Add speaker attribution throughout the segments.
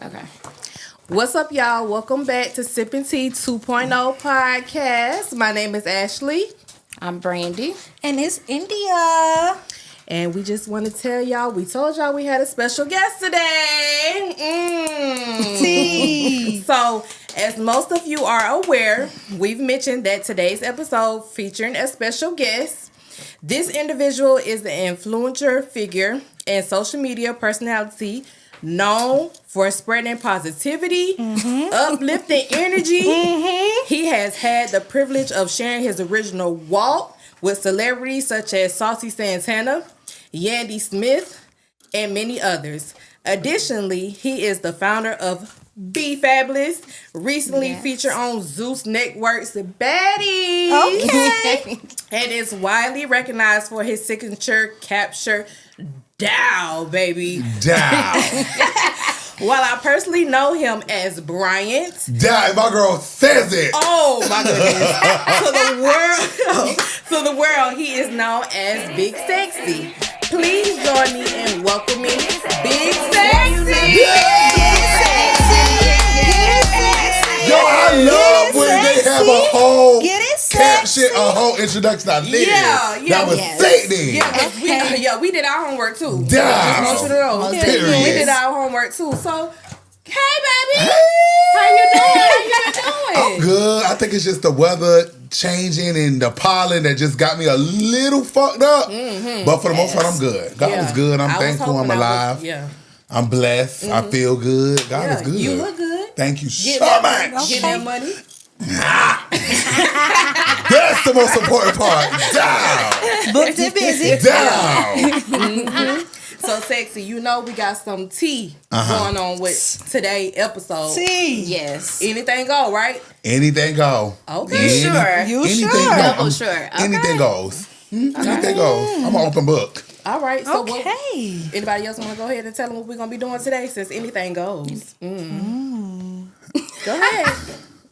Speaker 1: Okay.
Speaker 2: What's up, y'all? Welcome back to Sipping Tea 2.0 podcast. My name is Ashley.
Speaker 1: I'm Brandy.
Speaker 3: And it's India.
Speaker 2: And we just want to tell y'all, we told y'all we had a special guest today.
Speaker 3: Tea.
Speaker 2: So, as most of you are aware, we've mentioned that today's episode featuring a special guest. This individual is an influencer figure and social media personality known for spreading positivity, uplifting energy. He has had the privilege of sharing his original walk with celebrities such as Saucy Santana, Yandy Smith, and many others. Additionally, he is the founder of Be Fabulous, recently featured on Zeus Network's Baddies.
Speaker 3: Okay.
Speaker 2: And is widely recognized for his signature capture, Dow, baby.
Speaker 4: Dow.
Speaker 2: While I personally know him as Bryant.
Speaker 4: Dow, my girl says it.
Speaker 2: Oh my goodness. To the world, he is known as BigSexy. Please join me in welcoming BigSexy.
Speaker 4: Yo, I love when they have a whole
Speaker 3: Get it
Speaker 4: caption,
Speaker 3: sexy.
Speaker 4: a whole introduction. I live.
Speaker 2: Yeah,
Speaker 4: That was sickening.
Speaker 2: We did our homework too.
Speaker 4: Down.
Speaker 2: Just want you to know.
Speaker 4: Period.
Speaker 2: We did our homework too. So, hey baby,
Speaker 4: Hey.
Speaker 2: how you
Speaker 4: I'm
Speaker 2: doing?
Speaker 4: good. I think it's just the weather changing and the pollen that just got me a little fucked up. But for the most part, I'm good. God is good. I'm thankful I'm alive. I'm blessed. I feel good. God is good.
Speaker 2: You look good.
Speaker 4: Thank you so
Speaker 2: that,
Speaker 4: much.
Speaker 2: Get that money.
Speaker 4: That's the most important part. Down.
Speaker 3: Booked and busy.
Speaker 4: Down.
Speaker 2: So sexy, you know we got some tea going on with today's episode.
Speaker 3: Tea.
Speaker 1: Yes.
Speaker 2: Anything go, right?
Speaker 4: Anything go.
Speaker 2: Okay.
Speaker 1: Sure.
Speaker 3: You
Speaker 4: Anything
Speaker 3: sure?
Speaker 4: go.
Speaker 1: Double sure. Okay.
Speaker 4: Anything goes. Anything goes. I'm an open book.
Speaker 2: All right. So
Speaker 3: Okay.
Speaker 2: anybody else want to go ahead and tell them what we're going to be doing today since anything goes? Go ahead.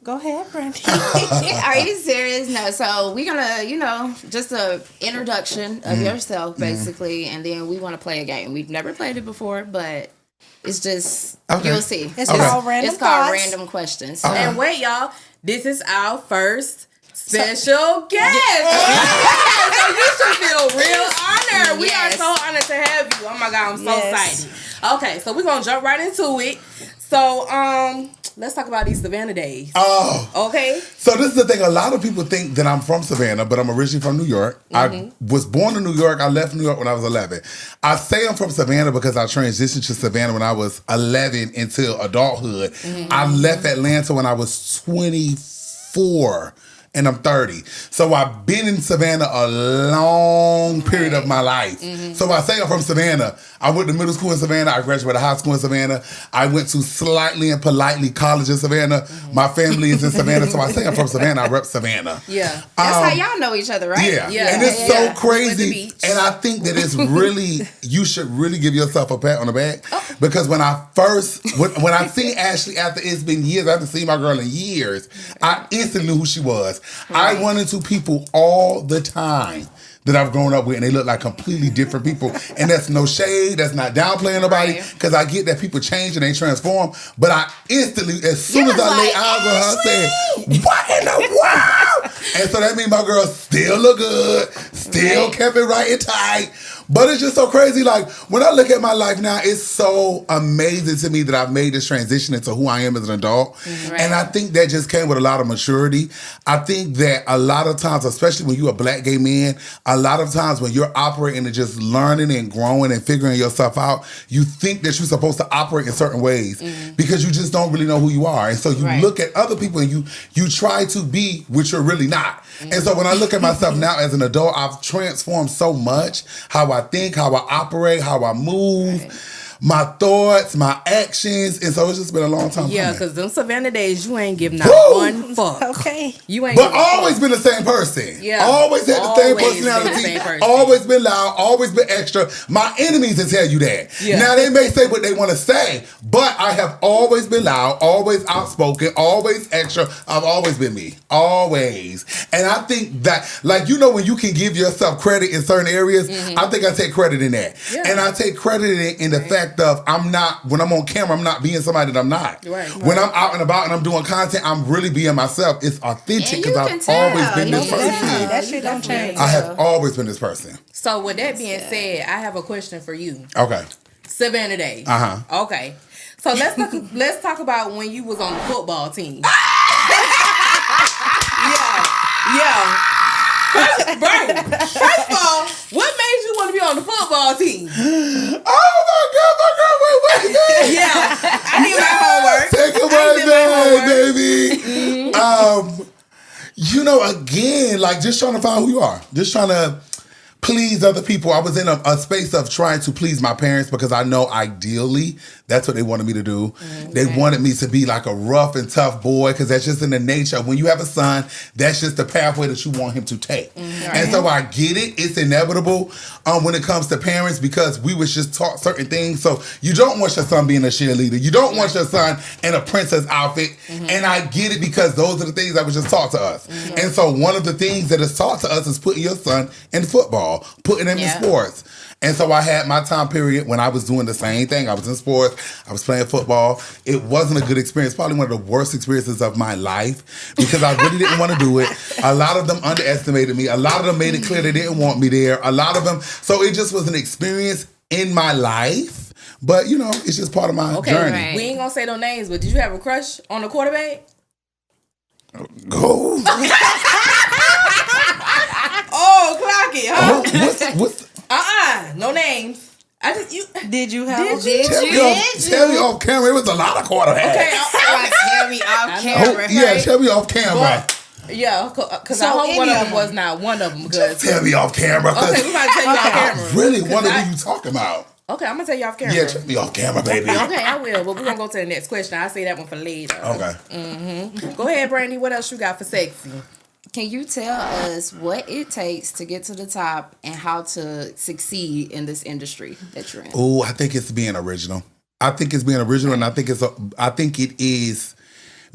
Speaker 3: Go ahead, Brandy.
Speaker 1: Are you serious? No. So we're gonna, just a introduction of yourself, basically, and then we want to play a game. We've never played it before, but it's just you'll see.
Speaker 3: It's called random
Speaker 1: It's called
Speaker 3: thoughts.
Speaker 1: random questions.
Speaker 2: And wait, y'all. This is our first special guest. So you should feel real honored. We are
Speaker 1: Yes.
Speaker 2: so honored to have you. Oh my God, I'm so
Speaker 3: Yes.
Speaker 2: excited. Okay, so we're gonna jump right into it. So let's talk about these Savannah days.
Speaker 4: Oh.
Speaker 2: Okay.
Speaker 4: So this is the thing. A lot of people think that I'm from Savannah, but I'm originally from New York. I was born in New York. I left New York when I was 11. I say I'm from Savannah because I transitioned to Savannah when I was 11 until adulthood. I left Atlanta when I was 24. And I'm 30. So I've been in Savannah a long period of my life. So I say I'm from Savannah. I went to middle school in Savannah. I graduated high school in Savannah. I went to slightly and politely college in Savannah. My family is in Savannah. So I say I'm from Savannah. I rep Savannah.
Speaker 2: Yeah.
Speaker 1: That's how y'all know each other, right?
Speaker 4: Yeah.
Speaker 2: Yeah.
Speaker 4: And it's
Speaker 2: Yeah.
Speaker 4: so
Speaker 2: We went to the
Speaker 4: crazy.
Speaker 2: beach.
Speaker 4: And I think that it's really, you should really give yourself a pat on the back. Because when I seen Ashley after it's been years, I haven't seen my girl in years, I instantly knew who she was. I run into people all the time that I've grown up with, and they look like completely different people. And that's no shade. That's not downplaying nobody, because I get that people change and they transform. But I instantly, as soon as I lay eyes on her, I said, "What in the world?" And so that means my girl still look good, still kept it right and tight. But it's just so crazy. Like, when I look at my life now, it's so amazing to me that I've made this transition into who I am as an adult. And I think that just came with a lot of maturity. I think that a lot of times, especially when you're a black gay man, a lot of times when you're operating and just learning and growing and figuring yourself out, you think that you're supposed to operate in certain ways because you just don't really know who you are. And so you look at other people and you try to be what you're really not. And so when I look at myself now as an adult, I've transformed so much. How I think, how I operate, how I move. my thoughts, my actions, and so it's just been a long time.
Speaker 2: Yeah, because them Savannah days, you ain't giving not
Speaker 4: Woo!
Speaker 2: one fuck.
Speaker 3: Okay.
Speaker 2: You ain't.
Speaker 4: But
Speaker 2: giving a
Speaker 4: always
Speaker 2: fuck.
Speaker 4: been the same person.
Speaker 2: Yeah.
Speaker 4: Always had the
Speaker 2: Always
Speaker 4: same
Speaker 2: been the
Speaker 4: personality.
Speaker 2: same person.
Speaker 4: Always been loud. Always been extra. My enemies will tell you that.
Speaker 2: Yeah.
Speaker 4: Now they may say what they want to say, but I have always been loud, always outspoken, always extra. I've always been me. Always. And I think that, like, you know, when you can give yourself credit in certain areas, I think I take credit in that.
Speaker 2: Yeah.
Speaker 4: And I take credit in the fact fact of when I'm on camera, I'm not being somebody that I'm not.
Speaker 2: Right.
Speaker 4: When I'm out and about and I'm doing content, I'm really being myself. It's authentic because I've always been this person.
Speaker 3: That shit don't change.
Speaker 4: I have always been this person.
Speaker 2: So with that being said, I have a question for you.
Speaker 4: Okay.
Speaker 2: Savannah Days. Okay. So let's talk about when you was on the football team. Yeah. Bro, first of all, what made you want to be on the football team?
Speaker 4: Oh my God, wait.
Speaker 2: Yeah, I need my homework.
Speaker 4: Take a baby. You know, again, like just trying to find who you are. Just trying to please other people. I was in a space of trying to please my parents because I know ideally that's what they wanted me to do. Mm-hmm. They wanted me to be like a rough and tough boy because that's just in the nature. When you have a son, that's just the pathway that you want him to take. Mm-hmm. And so I get it. It's inevitable when it comes to parents because we was just taught certain things. So you don't want your son being a cheerleader. You don't want your son in a princess outfit. Mm-hmm. And I get it because those are the things that was just taught to us. Mm-hmm. And so one of the things that is taught to us is putting your son in football, putting him in sports. And so I had my time period when I was doing the same thing. I was in sports. I was playing football. It wasn't a good experience. Probably one of the worst experiences of my life because I really didn't want to do it. A lot of them underestimated me. A lot of them made it clear they didn't want me there. A lot of them. So it just was an experience in my life. But, you know, it's just part of my journey.
Speaker 2: Right. We ain't going to say no names, but did you have a crush on the quarterback?
Speaker 4: Go.
Speaker 2: Oh, clock it, huh?
Speaker 4: What's
Speaker 2: no names.
Speaker 3: Did you have?
Speaker 4: Tell me off camera. It was a lot of quarterbacks.
Speaker 2: Okay,
Speaker 1: tell me off camera.
Speaker 4: Yeah, tell me off camera.
Speaker 2: Yeah, because I hope one of them was not one of them.
Speaker 4: Tell me off camera.
Speaker 2: Okay, we about to tell you off camera.
Speaker 4: I really wonder who you talking about.
Speaker 2: Okay, I'm going to tell you off camera.
Speaker 4: Yeah, tell me off camera, baby.
Speaker 2: Okay, I will, but we're going to go to the next question. I'll say that one for later.
Speaker 4: Okay.
Speaker 2: Mm-hmm. Go ahead, Brandy. What else you got for sexy?
Speaker 1: Can you tell us what it takes to get to the top and how to succeed in this industry that you're in?
Speaker 4: Oh, I think it's being original. And I think it is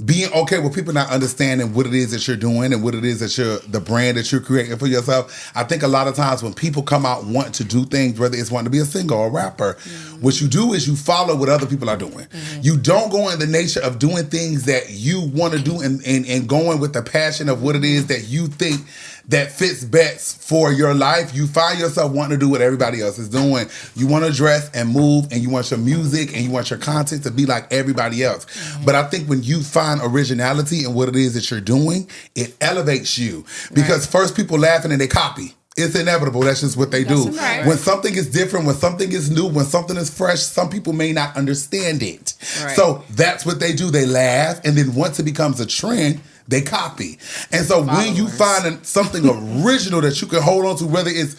Speaker 4: being okay with people not understanding what it is that you're doing and what it is that the brand that you're creating for yourself. I think a lot of times when people come out and want to do things, whether it's wanting to be a singer or a rapper, what you do is you follow what other people are doing. Mm-hmm. You don't go in the nature of doing things that you want to do and going with the passion of what it is that you think that fits best for your life. You find yourself wanting to do what everybody else is doing. You want to dress and move, and you want your music and you want your content to be like everybody else. Mm-hmm. But I think when you find originality in what it is that you're doing, it elevates you. Because first people laughing and they copy. It's inevitable. That's just what they do. Right. When something is different, when something is new, when something is fresh, some people may not understand it. Right. So that's what they do. They laugh, and then once it becomes a trend, they copy. And so when you find something original that you can hold on to, whether it's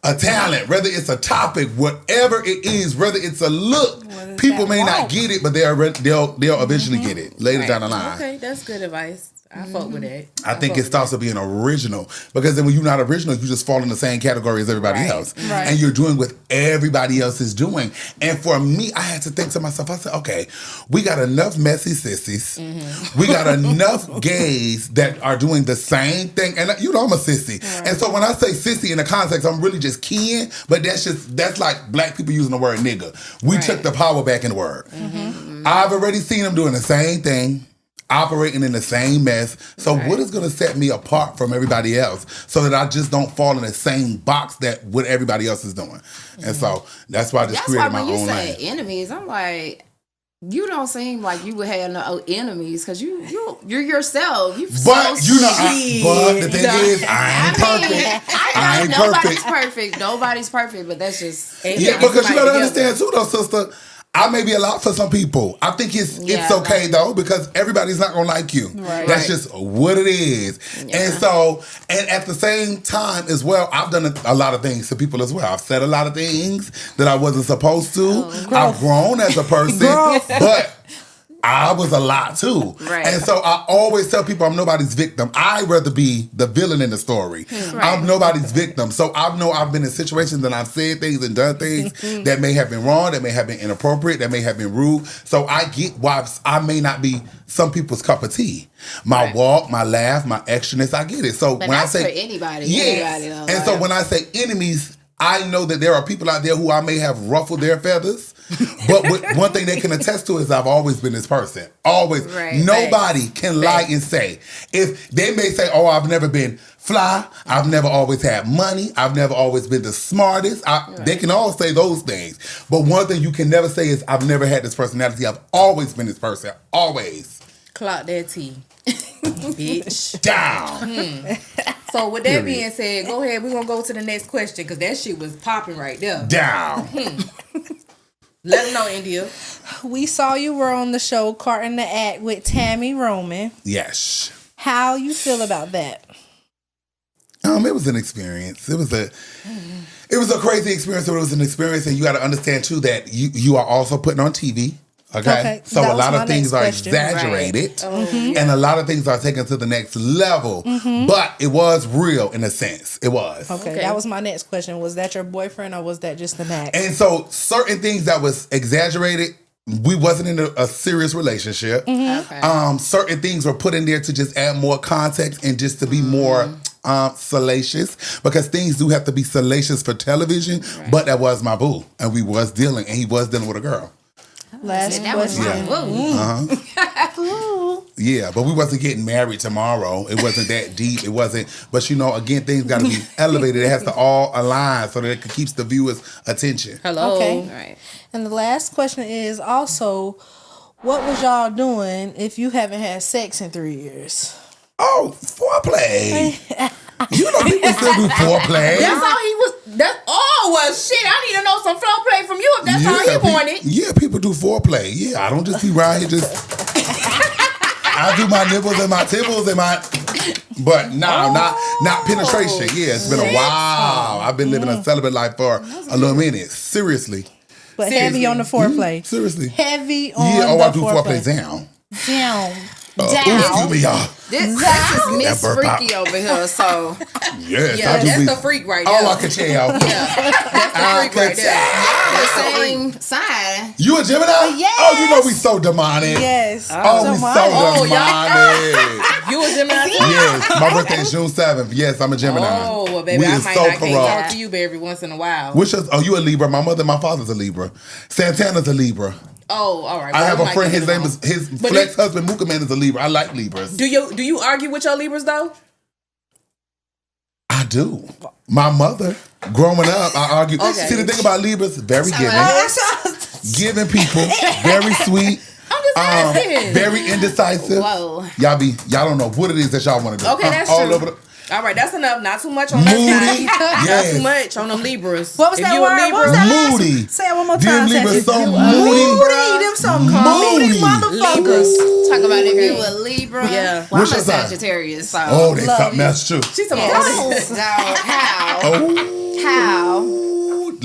Speaker 4: a talent, whether it's a topic, whatever it is, whether it's a look, people may not get it, but they'll eventually get it later down the line.
Speaker 2: Okay, that's good advice. I fuck with that.
Speaker 4: I think it starts with being original, because then when you're not original, you just fall in the same category as everybody else. Right. And you're doing what everybody else is doing. And for me, I had to think to myself, I said, okay, we got enough messy sissies. Mm-hmm. We got enough gays that are doing the same thing. And you know I'm a sissy. Right. And so when I say sissy in the context, I'm really just keying, but that's like black people using the word nigga. We took the power back in the word. Mm-hmm. I've already seen them doing the same thing, operating in the same mess. So what is going to set me apart from everybody else so that I just don't fall in the same box that what everybody else is doing? And so that's why I just created my own lane. That's why when you say
Speaker 1: enemies, I'm like, you don't seem like you would have no enemies because you're yourself. But the thing is, I ain't perfect. I ain't nobody's perfect. Nobody's perfect, but that's just
Speaker 4: because you gotta understand too, though, sister. I may be a lot for some people. I think it's okay though, because everybody's not gonna like you. Right. That's just what it is. Yeah. And at the same time as well, I've done a lot of things to people as well. I've said a lot of things that I wasn't supposed to. I've grown as a person, but I was a lot too. Right. And so I always tell people I'm nobody's victim. I'd rather be the villain in the story. Right. I'm nobody's victim. So I know I've been in situations and I've said things and done things that may have been wrong, that may have been inappropriate, that may have been rude. So I get why I may not be some people's cup of tea. My walk, my laugh, my extraness, I get it. So
Speaker 1: but
Speaker 4: when
Speaker 1: that's
Speaker 4: I say
Speaker 1: for anybody,
Speaker 4: and so when I say enemies, I know that there are people out there who I may have ruffled their feathers, but one thing they can attest to is I've always been this person. Always.
Speaker 1: Right.
Speaker 4: Nobody can lie and say. If they may say, oh, I've never been fly, I've never always had money, I've never always been the smartest. They can all say those things. But one thing you can never say is I've never had this personality. I've always been this person. Always.
Speaker 2: Clock that T. Bitch.
Speaker 4: Down.
Speaker 2: So with that being said, go ahead. We're going to go to the next question because that shit was popping right there.
Speaker 4: Down.
Speaker 2: Let them know, India.
Speaker 3: We saw you were on the show Carting the Act with Tammy Roman.
Speaker 4: Yes.
Speaker 3: How you feel about that?
Speaker 4: It was an experience. It was a crazy experience, but it was an experience, and you got to understand too that you are also putting on TV. Okay. So a lot of things are exaggerated,
Speaker 2: Right.
Speaker 4: and a lot of things are taken to the next level. But it was real in a sense. It was.
Speaker 3: Okay, that was my next question. Was that your boyfriend or was that just an act?
Speaker 4: And so certain things that was exaggerated, we wasn't in a serious relationship.
Speaker 1: Okay.
Speaker 4: Certain things were put in there to just add more context and just to be more salacious, because things do have to be salacious for television.
Speaker 1: Right.
Speaker 4: But that was my boo, and we was dealing, and he was dealing with a girl.
Speaker 3: Last
Speaker 1: That was
Speaker 3: question.
Speaker 1: my boo.
Speaker 4: Yeah, but we wasn't getting married tomorrow. It wasn't that deep. It wasn't. But again, things got to be elevated. It has to all align so that it keeps the viewers' attention.
Speaker 2: Hello.
Speaker 3: Okay.
Speaker 1: Right.
Speaker 3: And the last question is also, what was y'all doing if you haven't had sex in 3 years?
Speaker 4: Oh, foreplay. People still do foreplay.
Speaker 2: That's all he was. Well, shit. I need to know some flow play from you if that's all he wanted.
Speaker 4: Yeah, people do foreplay. Yeah, I don't just be right here just. I do my nibbles and my tibbles and my. But not penetration. Yeah, it's been a while. I've been living a celibate life for a little minute. Seriously.
Speaker 3: But heavy on the foreplay.
Speaker 4: Seriously.
Speaker 3: Heavy on
Speaker 4: I do
Speaker 3: foreplay.
Speaker 4: foreplay down.
Speaker 3: Down.
Speaker 4: Excuse me, y'all.
Speaker 1: This is Miss
Speaker 4: That burp out.
Speaker 1: Freaky over here, so
Speaker 4: Yes,
Speaker 2: Yeah,
Speaker 4: I do
Speaker 2: that's
Speaker 4: be.
Speaker 2: the freak right there.
Speaker 4: Oh, I can tell.
Speaker 2: Yeah, that's the freak right there.
Speaker 1: the same sign.
Speaker 4: You a Gemini?
Speaker 3: Yes.
Speaker 4: Oh, you know we so demonic.
Speaker 3: Yes.
Speaker 4: Oh, we so
Speaker 2: Oh,
Speaker 4: demonic.
Speaker 2: You a Gemini?
Speaker 4: Yes, my birthday is June 7th. Yes, I'm a Gemini.
Speaker 2: Oh, well, baby,
Speaker 4: We
Speaker 2: I
Speaker 4: is
Speaker 2: might
Speaker 4: so
Speaker 2: not can't talk
Speaker 4: corrupt.
Speaker 2: to you, but every once in a while.
Speaker 4: You a Libra. My mother and my father's a Libra. Santana's a Libra.
Speaker 2: Oh, all right.
Speaker 4: I
Speaker 2: Well,
Speaker 4: have
Speaker 2: we
Speaker 4: a
Speaker 2: might
Speaker 4: friend,
Speaker 2: get
Speaker 4: his
Speaker 2: it
Speaker 4: name
Speaker 2: wrong.
Speaker 4: is, his
Speaker 2: But
Speaker 4: flex husband, Mooka Man, is a Libra. I like Libras.
Speaker 2: Do you argue with your Libras though?
Speaker 4: I do. My mother, growing up, I argue.
Speaker 2: Okay.
Speaker 4: See, the thing about Libras, very giving. Giving people, very sweet.
Speaker 2: I'm just asking.
Speaker 4: Very indecisive.
Speaker 1: Whoa.
Speaker 4: Y'all don't know what it is that y'all want to do.
Speaker 2: Okay, that's
Speaker 4: all
Speaker 2: true.
Speaker 4: over the
Speaker 2: All right, that's enough. Not too much on
Speaker 4: Moody.
Speaker 2: that. Not
Speaker 4: Yes.
Speaker 2: too much on them Libras.
Speaker 3: What was
Speaker 2: If
Speaker 3: that
Speaker 2: you
Speaker 3: word?
Speaker 2: a Libra,
Speaker 3: What was that last one?
Speaker 4: Moody.
Speaker 3: Say it one more
Speaker 4: Them
Speaker 3: time.
Speaker 4: Libras so
Speaker 3: Sassy.
Speaker 4: moody.
Speaker 3: Moody. Them some moody
Speaker 4: Moody.
Speaker 3: motherfuckers.
Speaker 1: Talk about if you a Libra.
Speaker 2: Yeah.
Speaker 1: Well,
Speaker 4: What's
Speaker 1: I'm a
Speaker 4: your sign?
Speaker 1: Sagittarius, so.
Speaker 4: Oh, they
Speaker 3: Love
Speaker 4: something
Speaker 3: you.
Speaker 4: else too.
Speaker 2: she's some
Speaker 1: Yes. So, how?
Speaker 4: Oh.
Speaker 1: How?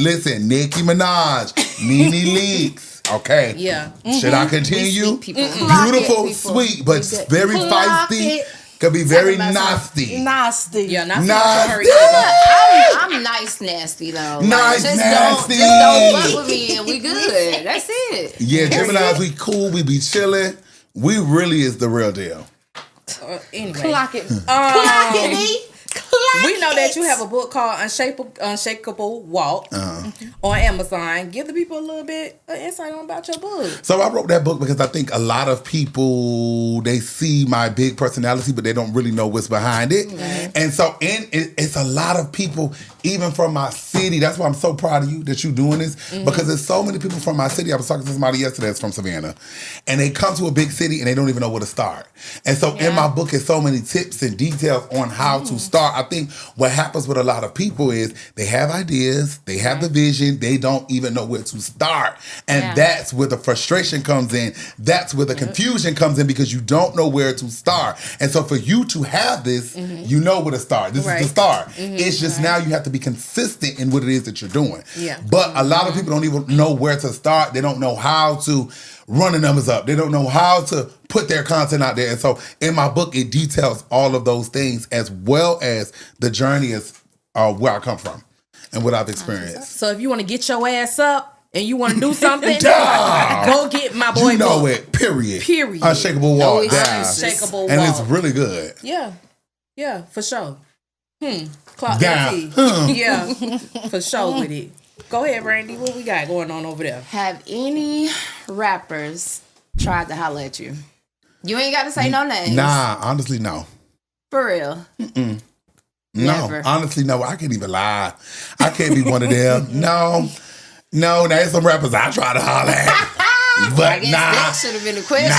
Speaker 4: Listen, Nicki Minaj, Nene Leakes. Okay.
Speaker 2: Yeah.
Speaker 4: Should I continue?
Speaker 1: Sweet people.
Speaker 4: Beautiful,
Speaker 1: People.
Speaker 4: sweet, but very
Speaker 3: Clock
Speaker 4: feisty.
Speaker 3: it.
Speaker 4: Could be very
Speaker 1: about
Speaker 4: nasty.
Speaker 3: Nasty.
Speaker 2: Yeah, not too much
Speaker 4: Nasty.
Speaker 2: on her either.
Speaker 1: I'm nice nasty though.
Speaker 4: Nice
Speaker 1: just
Speaker 4: nasty.
Speaker 1: Don't fuck with me and we good. That's it.
Speaker 4: Yeah, Geminis, we cool, we be chilling. We really is the real deal.
Speaker 2: Anyway,
Speaker 3: Clock it.
Speaker 2: we know that you have a book called Unshakable Walk on Amazon. Give the people a little bit of insight on about your book.
Speaker 4: So I wrote that book because I think a lot of people, they see my big personality, but they don't really know what's behind it. And so it's a lot of people, even from my city. That's why I'm so proud of you that you're doing this, because there's so many people from my city. I was talking to somebody yesterday that's from Savannah, and they come to a big city and they don't even know where to start. And so in my book is so many tips and details on how to start. I think what happens with a lot of people is they have ideas, they have the vision, they don't even know where to start. And that's where the frustration comes in. That's where the confusion comes in, because you don't know where to start. And so for you to have this, you know where to start. This is the start. It's just now you have to be consistent in what it is that you're doing.
Speaker 2: Yeah.
Speaker 4: But a lot of people don't even know where to start. They don't know how to run the numbers up. They don't know how to put their content out there. And so in my book, it details all of those things, as well as the journey is where I come from and what I've experienced.
Speaker 2: So if you want to get your ass up and you want to do something,
Speaker 4: Yeah.
Speaker 2: go get my boy
Speaker 4: You know
Speaker 2: book.
Speaker 4: it, period.
Speaker 2: Period.
Speaker 4: Unshakable Walk.
Speaker 1: Always
Speaker 4: down.
Speaker 2: Unshakable
Speaker 4: And
Speaker 2: Walk.
Speaker 4: it's really good.
Speaker 2: Yeah, for sure. Clock
Speaker 4: Down.
Speaker 2: that T. Yeah, for sure with it. Go ahead, Brandy. What we got going on over there?
Speaker 1: Have any rappers tried to holler at you? You ain't got to say no names.
Speaker 4: Nah, honestly, no.
Speaker 1: For real.
Speaker 4: No,
Speaker 1: Never.
Speaker 4: honestly, no. I can't even lie. I can't be one of them. No, there's some rappers I try to holler at. But
Speaker 1: I guess that should have been the question.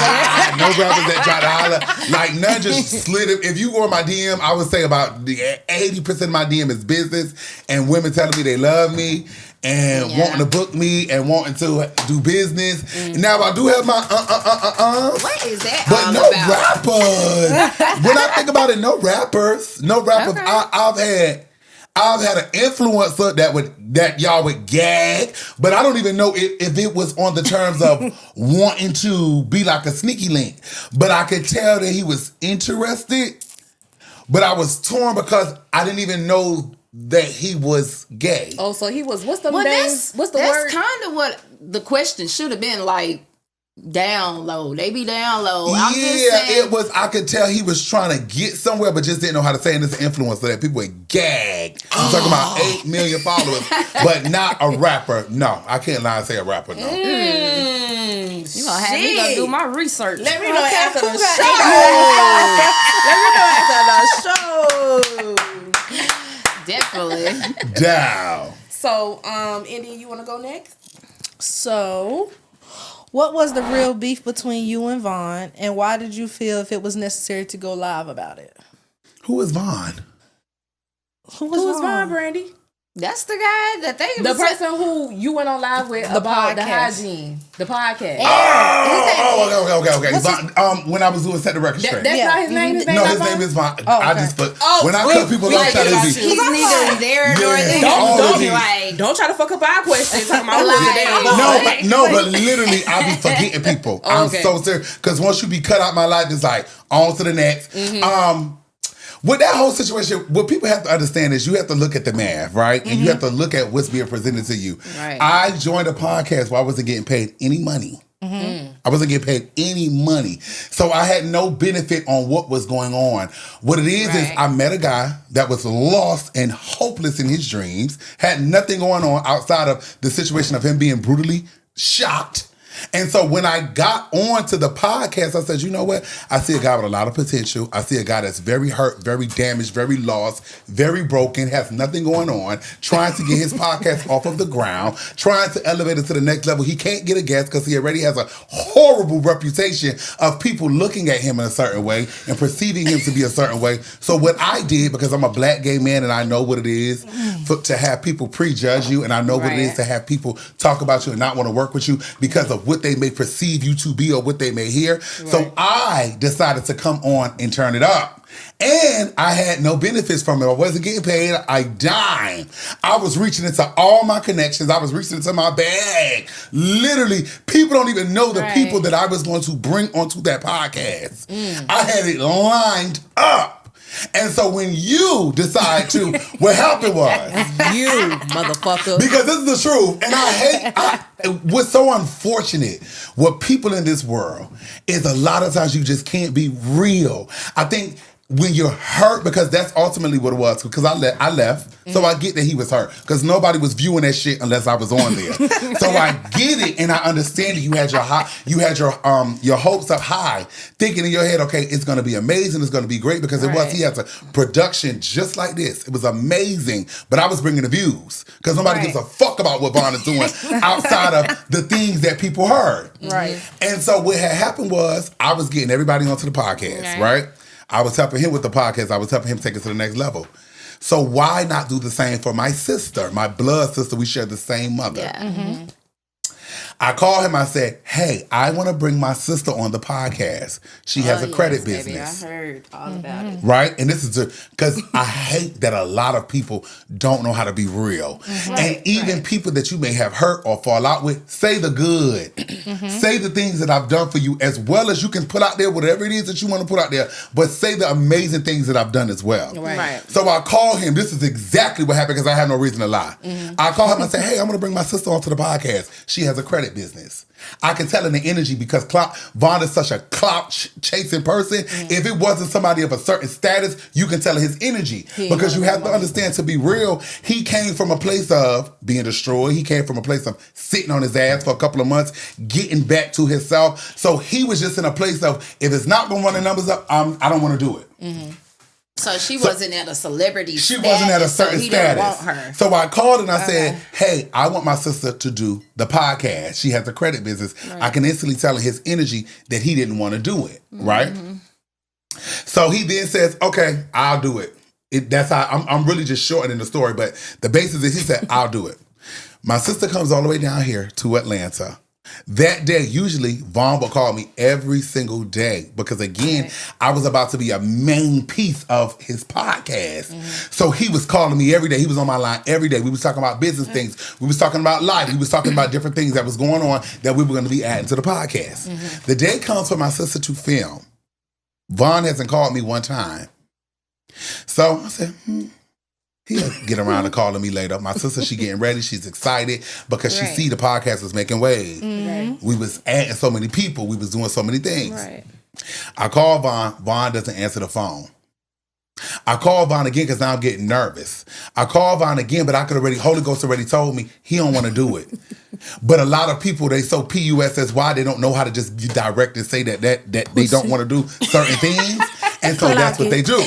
Speaker 4: no rappers that try to holler. Like, none just slid it. If you go on my DM, I would say about 80% of my DM is business and women telling me they love me and wanting to book me and wanting to do business. Now, I do have my
Speaker 1: What is that
Speaker 4: but
Speaker 1: all
Speaker 4: no
Speaker 1: about?
Speaker 4: rappers. When I think about it, no rappers.
Speaker 1: Okay.
Speaker 4: I've had an influencer that y'all would gag, but I don't even know if it was on the terms of wanting to be like a sneaky link. But I could tell that he was interested, but I was torn because I didn't even know that he was gay.
Speaker 2: Oh, so he was. What's the name?
Speaker 1: That's
Speaker 2: What's the word?
Speaker 1: kind of what the question should have been like. Down low. They be down low. I'm just saying.
Speaker 4: It was. I could tell he was trying to get somewhere, but just didn't know how to say. And it's an influencer that people would gag. I'm talking about 8 million followers, but not a rapper. No, I can't lie and say a rapper. No.
Speaker 1: You gonna have me go do my research.
Speaker 2: Let me know after the show. Let me know after the show.
Speaker 1: Definitely.
Speaker 4: Down.
Speaker 2: So, Indy, you want to go next?
Speaker 3: So, what was the real beef between you and Vaughn, and why did you feel if it was necessary to go live about it?
Speaker 4: Who is Vaughn?
Speaker 3: Who was
Speaker 2: Vaughn, Brandy?
Speaker 1: That's the guy that they
Speaker 2: The person who you went on live with about the hygiene, the podcast.
Speaker 4: Okay. When I was doing Set the Record Straight.
Speaker 2: That's not his name. His name
Speaker 4: No, his name is Vaughn. I just put when I cut people off, try to be.
Speaker 1: He's neither there nor there.
Speaker 2: Don't try to fuck up our questions. Talking about
Speaker 4: No, but literally, I be forgetting people. I'm so serious because once you be cut out my life, it's like on to the next. With that whole situation, what people have to understand is you have to look at the math, right? And you have to look at what's being presented to you.
Speaker 1: Right.
Speaker 4: I joined a podcast where I wasn't getting paid any money. I wasn't getting paid any money. So I had no benefit on what was going on. What it is I met a guy that was lost and hopeless in his dreams, had nothing going on outside of the situation of him being brutally shocked. And so when I got on to the podcast, I said, you know what? I see a guy with a lot of potential. I see a guy that's very hurt, very damaged, very lost, very broken, has nothing going on, trying to get his podcast off of the ground, trying to elevate it to the next level. He can't get a guest because he already has a horrible reputation of people looking at him in a certain way and perceiving him to be a certain way. So what I did, because I'm a black gay man and I know what it is to have people prejudge you, and I know what it is to have people talk about you and not want to work with you because of what they may perceive you to be or what they may hear. So I decided to come on and turn it up. And I had no benefits from it. I wasn't getting paid a dime. I was reaching into all my connections. I was reaching into my bag. Literally, people don't even know the people that I was going to bring onto that podcast. I had it lined up. And so when you decide to, what happened was,
Speaker 2: you motherfucker.
Speaker 4: because this is the truth, and what's so unfortunate with people in this world is a lot of times you just can't be real. I think when you're hurt, because that's ultimately what it was, because I left, so I get that he was hurt, because nobody was viewing that shit unless I was on there. So I get it, and I understand that you had your hopes up high, thinking in your head, okay, it's going to be amazing, it's going to be great, because it was. He has a production just like this. It was amazing, but I was bringing the views, because nobody gives a fuck about what Vaughn is doing outside of the things that people heard.
Speaker 3: Right.
Speaker 4: And so what had happened was I was getting everybody onto the podcast, right? I was helping him with the podcast. I was helping him take it to the next level. So why not do the same for my sister, my blood sister? We share the same mother.
Speaker 1: Yeah.
Speaker 4: I called him. I said, hey, I want to bring my sister on the podcast. She has a credit business.
Speaker 1: Baby, I heard all about it.
Speaker 4: Right? And this is because I hate that a lot of people don't know how to be real. And even people that you may have hurt or fall out with, say the good. Say the things that I've done for you, as well as you can put out there whatever it is that you want to put out there, but say the amazing things that I've done as well.
Speaker 2: Right.
Speaker 4: So I call him. This is exactly what happened because I have no reason to lie. I call him and say, hey, I'm going to bring my sister onto the podcast. She has a credit credit business. I can tell in the energy because Vaughn is such a clout-chasing person. If it wasn't somebody of a certain status, you can tell in his energy. Because you have to understand, to be real, he came from a place of being destroyed. He came from a place of sitting on his ass for a couple of months, getting back to himself. So he was just in a place of, if it's not going to run the numbers up, I don't want to do it.
Speaker 1: So she wasn't at a celebrity
Speaker 4: She
Speaker 1: status,
Speaker 4: wasn't at a certain
Speaker 1: so he
Speaker 4: status.
Speaker 1: didn't want her.
Speaker 4: So I called and I said, hey, I want my sister to do the podcast. She has a credit business. Right. I can instantly tell in his energy that he didn't want to do it, right? So he then says, okay, I'll do it. That's how I'm really just shortening the story, but the basis is he said, I'll do it. My sister comes all the way down here to Atlanta. That day, usually, Vaughn will call me every single day because, again, I was about to be a main piece of his podcast. So he was calling me every day. He was on my line every day. We was talking about business things. We was talking about life. We was talking about different things that was going on that we were going to be adding to the podcast. The day comes for my sister to film. Vaughn hasn't called me one time. So I said, he'll get around to calling me later. My sister, she getting ready. She's excited because she see the podcast was making waves. We was adding so many people. We was doing so many things. I call Vaughn. Vaughn doesn't answer the phone. I call Vaughn again because now I'm getting nervous. I call Vaughn again, but Holy Ghost already told me he don't want to do it. But a lot of people, they so PUSSY, they don't know how to just be direct and say that they don't want to do certain things. And so that's what they do.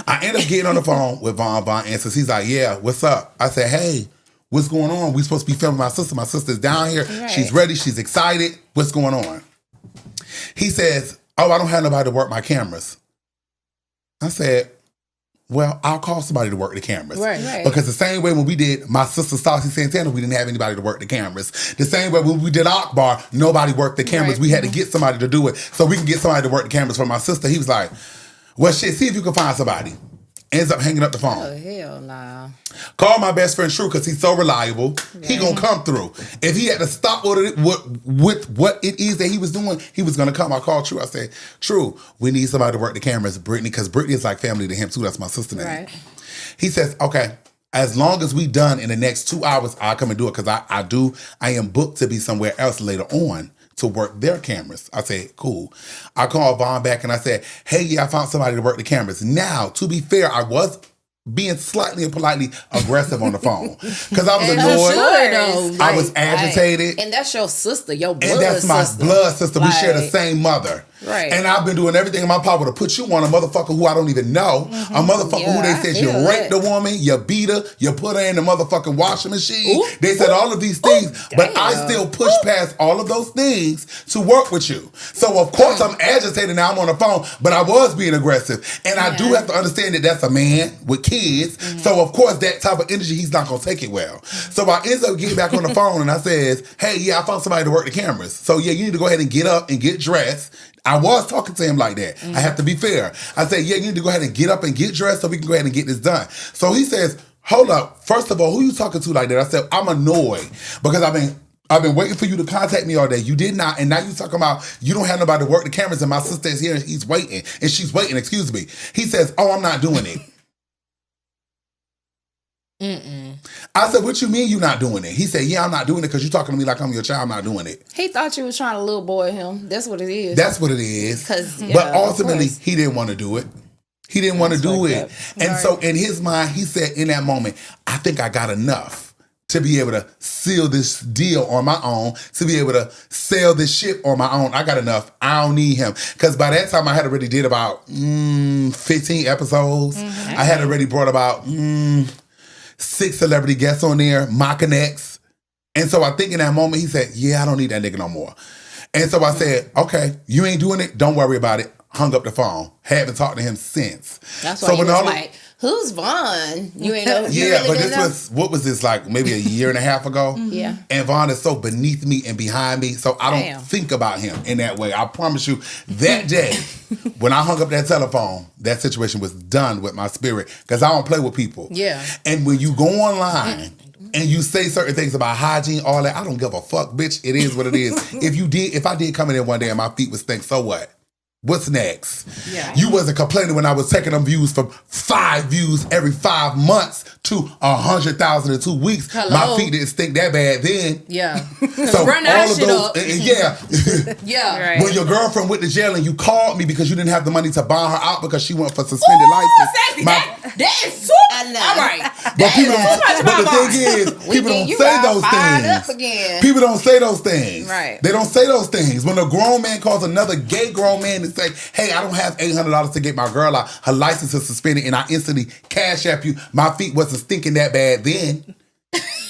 Speaker 4: I end up getting on the phone with Vaughn. Vaughn answers. He's like, yeah, what's up? I said, hey, what's going on? We supposed to be filming my sister. My sister's down here. She's ready. She's excited. What's going on? He says, oh, I don't have nobody to work my cameras. I said, well, I'll call somebody to work the cameras. Because the same way when we did my sister Saucy Santana, we didn't have anybody to work the cameras. The same way when we did Akbar, nobody worked the cameras. We had to get somebody to do it so we can get somebody to work the cameras for my sister. He was like, well, shit, see if you can find somebody. Ends up hanging up the phone.
Speaker 1: Oh, hell nah.
Speaker 4: Call my best friend True because he's so reliable. He gonna come through. If he had to stop with what it is that he was doing, he was gonna come. I called True. I said, True, we need somebody to work the cameras. Brittany, because Brittany is like family to him too. That's my sister name. He says, okay, as long as we done in the next 2 hours, I'll come and do it because I am booked to be somewhere else later on to work their cameras. I said, cool. I called Vaughn back and I said, hey, yeah, I found somebody to work the cameras. Now, to be fair, I was being slightly and politely aggressive on the phone because I was annoyed. I was agitated.
Speaker 1: And that's your sister, your blood
Speaker 4: sister. And that's my blood sister. We share the same mother. And I've been doing everything in my power to put you on a motherfucker who I don't even know. A motherfucker who they said you raped the woman, you beat her, you put her in the motherfucking washing machine. They said all of these things, but I still push past all of those things to work with you. So of course I'm agitated now. I'm on the phone, but I was being aggressive. And I do have to understand that that's a man with kids. So of course that type of energy, he's not going to take it well. So I end up getting back on the phone and I says, hey, yeah, I found somebody to work the cameras. So yeah, you need to go ahead and get up and get dressed. I was talking to him like that. I have to be fair. I said, yeah, you need to go ahead and get up and get dressed so we can go ahead and get this done. So he says, hold up. First of all, who you talking to like that? I said, I'm annoyed because I've been waiting for you to contact me all day. You did not. And now you talking about you don't have nobody to work the cameras and my sister is here and she's waiting. Excuse me. He says, oh, I'm not doing it. I said, what you mean you not doing it? He said, yeah, I'm not doing it because you talking to me like I'm your child. I'm not doing it.
Speaker 1: He thought you was trying to little boy him. That's what it is.
Speaker 4: That's what it is. But ultimately, he didn't want to do it. He didn't want to do it. And so in his mind, he said in that moment, I think I got enough to be able to seal this deal on my own, to be able to sell this ship on my own. I got enough. I don't need him. Because by that time, I had already did about 15 episodes. I had already brought about 6 celebrity guests on there, my connects. And so I think in that moment, he said, yeah, I don't need that nigga no more. And so I said, okay, you ain't doing it. Don't worry about it. Hung up the phone. Haven't talked to him since.
Speaker 1: That's why he was like, who's Vaughn? You ain't know.
Speaker 4: Yeah, but this was, what was this, like maybe a year and a half ago?
Speaker 1: Yeah.
Speaker 4: And Vaughn is so beneath me and behind me, so I don't think about him in that way. I promise you, that day, when I hung up that telephone, that situation was done with my spirit, because I don't play with people.
Speaker 1: Yeah.
Speaker 4: And when you go online and you say certain things about hygiene, all that, I don't give a fuck, bitch. It is what it is. If I did come in there one day and my feet would stink, so what? What's next?
Speaker 2: Yeah.
Speaker 4: You wasn't complaining when I was taking them views from 5 views every 5 months to 100,000 in 2 weeks.
Speaker 2: Hello.
Speaker 4: My feet didn't stink that bad then.
Speaker 2: Yeah.
Speaker 4: So
Speaker 2: run that
Speaker 4: all of
Speaker 2: shit
Speaker 4: those,
Speaker 2: up.
Speaker 4: yeah.
Speaker 2: Yeah.
Speaker 1: Right.
Speaker 4: When your girlfriend went to jail and you called me because you didn't have the money to bond her out because she went for suspended license.
Speaker 2: Sexy. That is super.
Speaker 1: I know.
Speaker 2: All right.
Speaker 4: But the thing is, people don't say those
Speaker 1: Up
Speaker 4: things.
Speaker 1: again.
Speaker 4: People don't say those things.
Speaker 1: Right.
Speaker 4: They don't say those things. When a grown man calls another gay grown man and say, hey, I don't have $800 to get my girl out, her license is suspended, and I instantly cash app you, my feet wasn't stinking that bad then.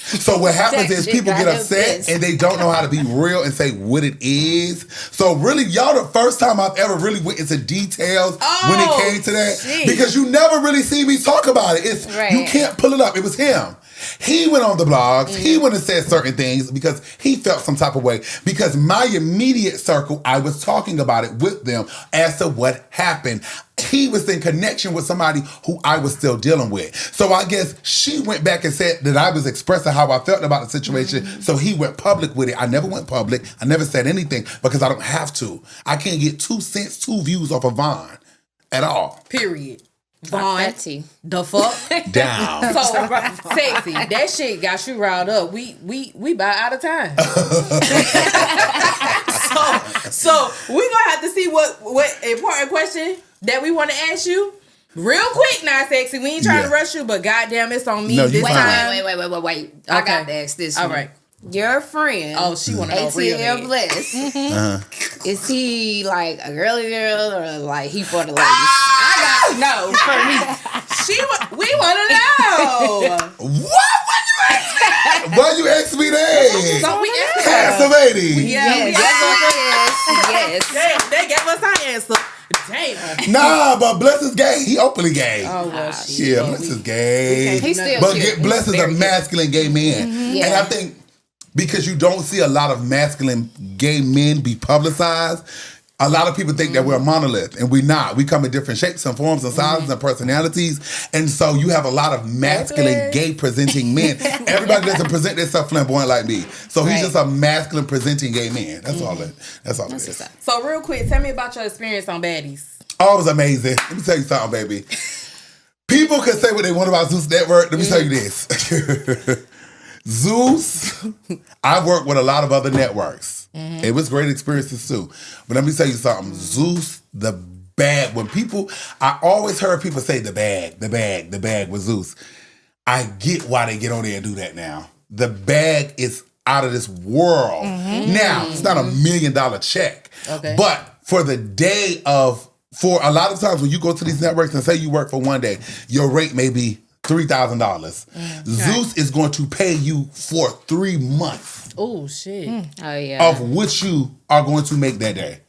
Speaker 4: So what happens is people get upset and they don't know how to be real and say what it is. So really, y'all the first time I've ever really went into details when it came to that.
Speaker 2: Geez.
Speaker 4: Because you never really see me talk about it. It's you can't pull it up. It was him. He went on the blogs. He went and said certain things because he felt some type of way. Because my immediate circle, I was talking about it with them as to what happened. He was in connection with somebody who I was still dealing with. So I guess she went back and said that I was expressing how I felt about the situation. So he went public with it. I never went public. I never said anything because I don't have to. I can't get 2 cents, 2 views off of Vaughn at all.
Speaker 2: Period. Vaughn. The fuck?
Speaker 4: Down.
Speaker 2: So sexy. That shit got you riled up. We about out of time. so we gonna have to see what important question that we want to ask you. Real quick now, sexy. We ain't trying to rush you, but goddamn, it's on me this time.
Speaker 1: Wait. I got to ask this one.
Speaker 2: All right.
Speaker 1: Your friend.
Speaker 2: Oh, she want to know real
Speaker 1: ATL
Speaker 2: bad.
Speaker 1: Bliss. Is he like a girly girl or like he for the ladies? I got to know for me.
Speaker 2: We want to know.
Speaker 4: What? Why you ask me that?
Speaker 2: So we
Speaker 4: Handsome lady.
Speaker 1: Yes.
Speaker 2: They gave us our answer. Damn.
Speaker 4: Nah, but Bless is gay. He openly gay.
Speaker 2: Oh, well, shit.
Speaker 4: Yeah, Bless is gay.
Speaker 1: He's still
Speaker 4: but
Speaker 1: cute.
Speaker 4: Bless is a masculine gay man.
Speaker 1: Yeah.
Speaker 4: And I think because you don't see a lot of masculine gay men be publicized, a lot of people think that we're a monolith, and we're not. We come in different shapes and forms and sizes and personalities, and so you have a lot of masculine, gay-presenting men. Everybody doesn't present themselves flamboyant like me, so he's just a masculine-presenting gay man. That's all it. That's all it is.
Speaker 2: So real quick, tell me about your experience on Baddies.
Speaker 4: Oh, it was amazing. Let me tell you something, baby. People can say what they want about Zeus Network. Let me tell you this. Zeus, I worked with a lot of other networks. It was great experiences too. But let me tell you something. Zeus, the bag. When people, I always heard people say the bag with Zeus. I get why they get on there and do that now. The bag is out of this world. Now, it's not $1 million check. Okay. But for the day of, for a lot of times when you go to these networks and say you work for one day, your rate may be $3,000. Zeus is going to pay you for 3 months.
Speaker 2: Oh shit!
Speaker 1: Oh yeah.
Speaker 4: Of which you are going to make that day.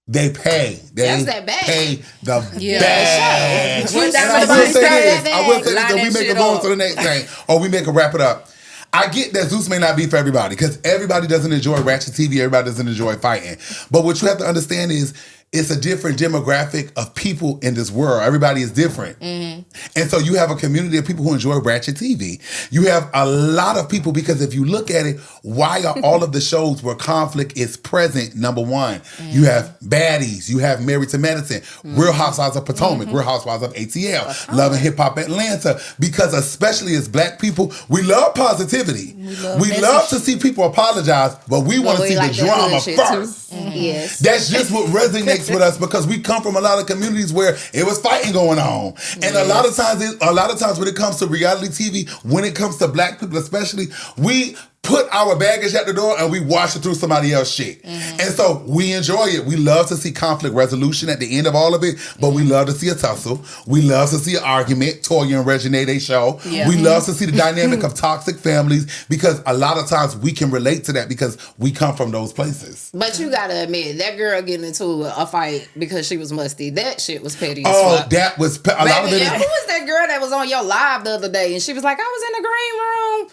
Speaker 4: They pay.
Speaker 1: That's that bag.
Speaker 4: Pay the bag.
Speaker 2: What
Speaker 4: And
Speaker 2: that
Speaker 4: I will say this.
Speaker 1: bag.
Speaker 4: I will say this,
Speaker 2: Line
Speaker 4: and we
Speaker 2: that
Speaker 4: make
Speaker 2: shit
Speaker 4: it go
Speaker 2: up.
Speaker 4: to the next thing, or we make it wrap it up. I get that Zeus may not be for everybody because everybody doesn't enjoy ratchet TV. Everybody doesn't enjoy fighting. But what you have to understand is it's a different demographic of people in this world. Everybody is different. And so you have a community of people who enjoy ratchet TV. You have a lot of people, because if you look at it, why are all of the shows where conflict is present, number one? You have Baddies. You have Married to Medicine. Real Housewives of Potomac. Real Housewives of ATL. Love and Hip Hop Atlanta. Because especially as black people, we love positivity. We love to see people apologize, but we want to see the drama first.
Speaker 1: Yes.
Speaker 4: That's just what resonates with us because we come from a lot of communities where it was fighting going on. And a lot of times when it comes to reality TV, when it comes to black people especially, we put our baggage at the door and we wash it through somebody else's shit. And so we enjoy it. We love to see conflict resolution at the end of all of it, but we love to see a tussle. We love to see an argument. Toya and Reginae, they show. We love to see the dynamic of toxic families because a lot of times we can relate to that because we come from those places.
Speaker 1: But you gotta admit, that girl getting into a fight because she was musty, that shit was petty as fuck.
Speaker 4: That was a lot of it.
Speaker 1: Who was that girl that was on your live the other day and she was like, I was in the green room.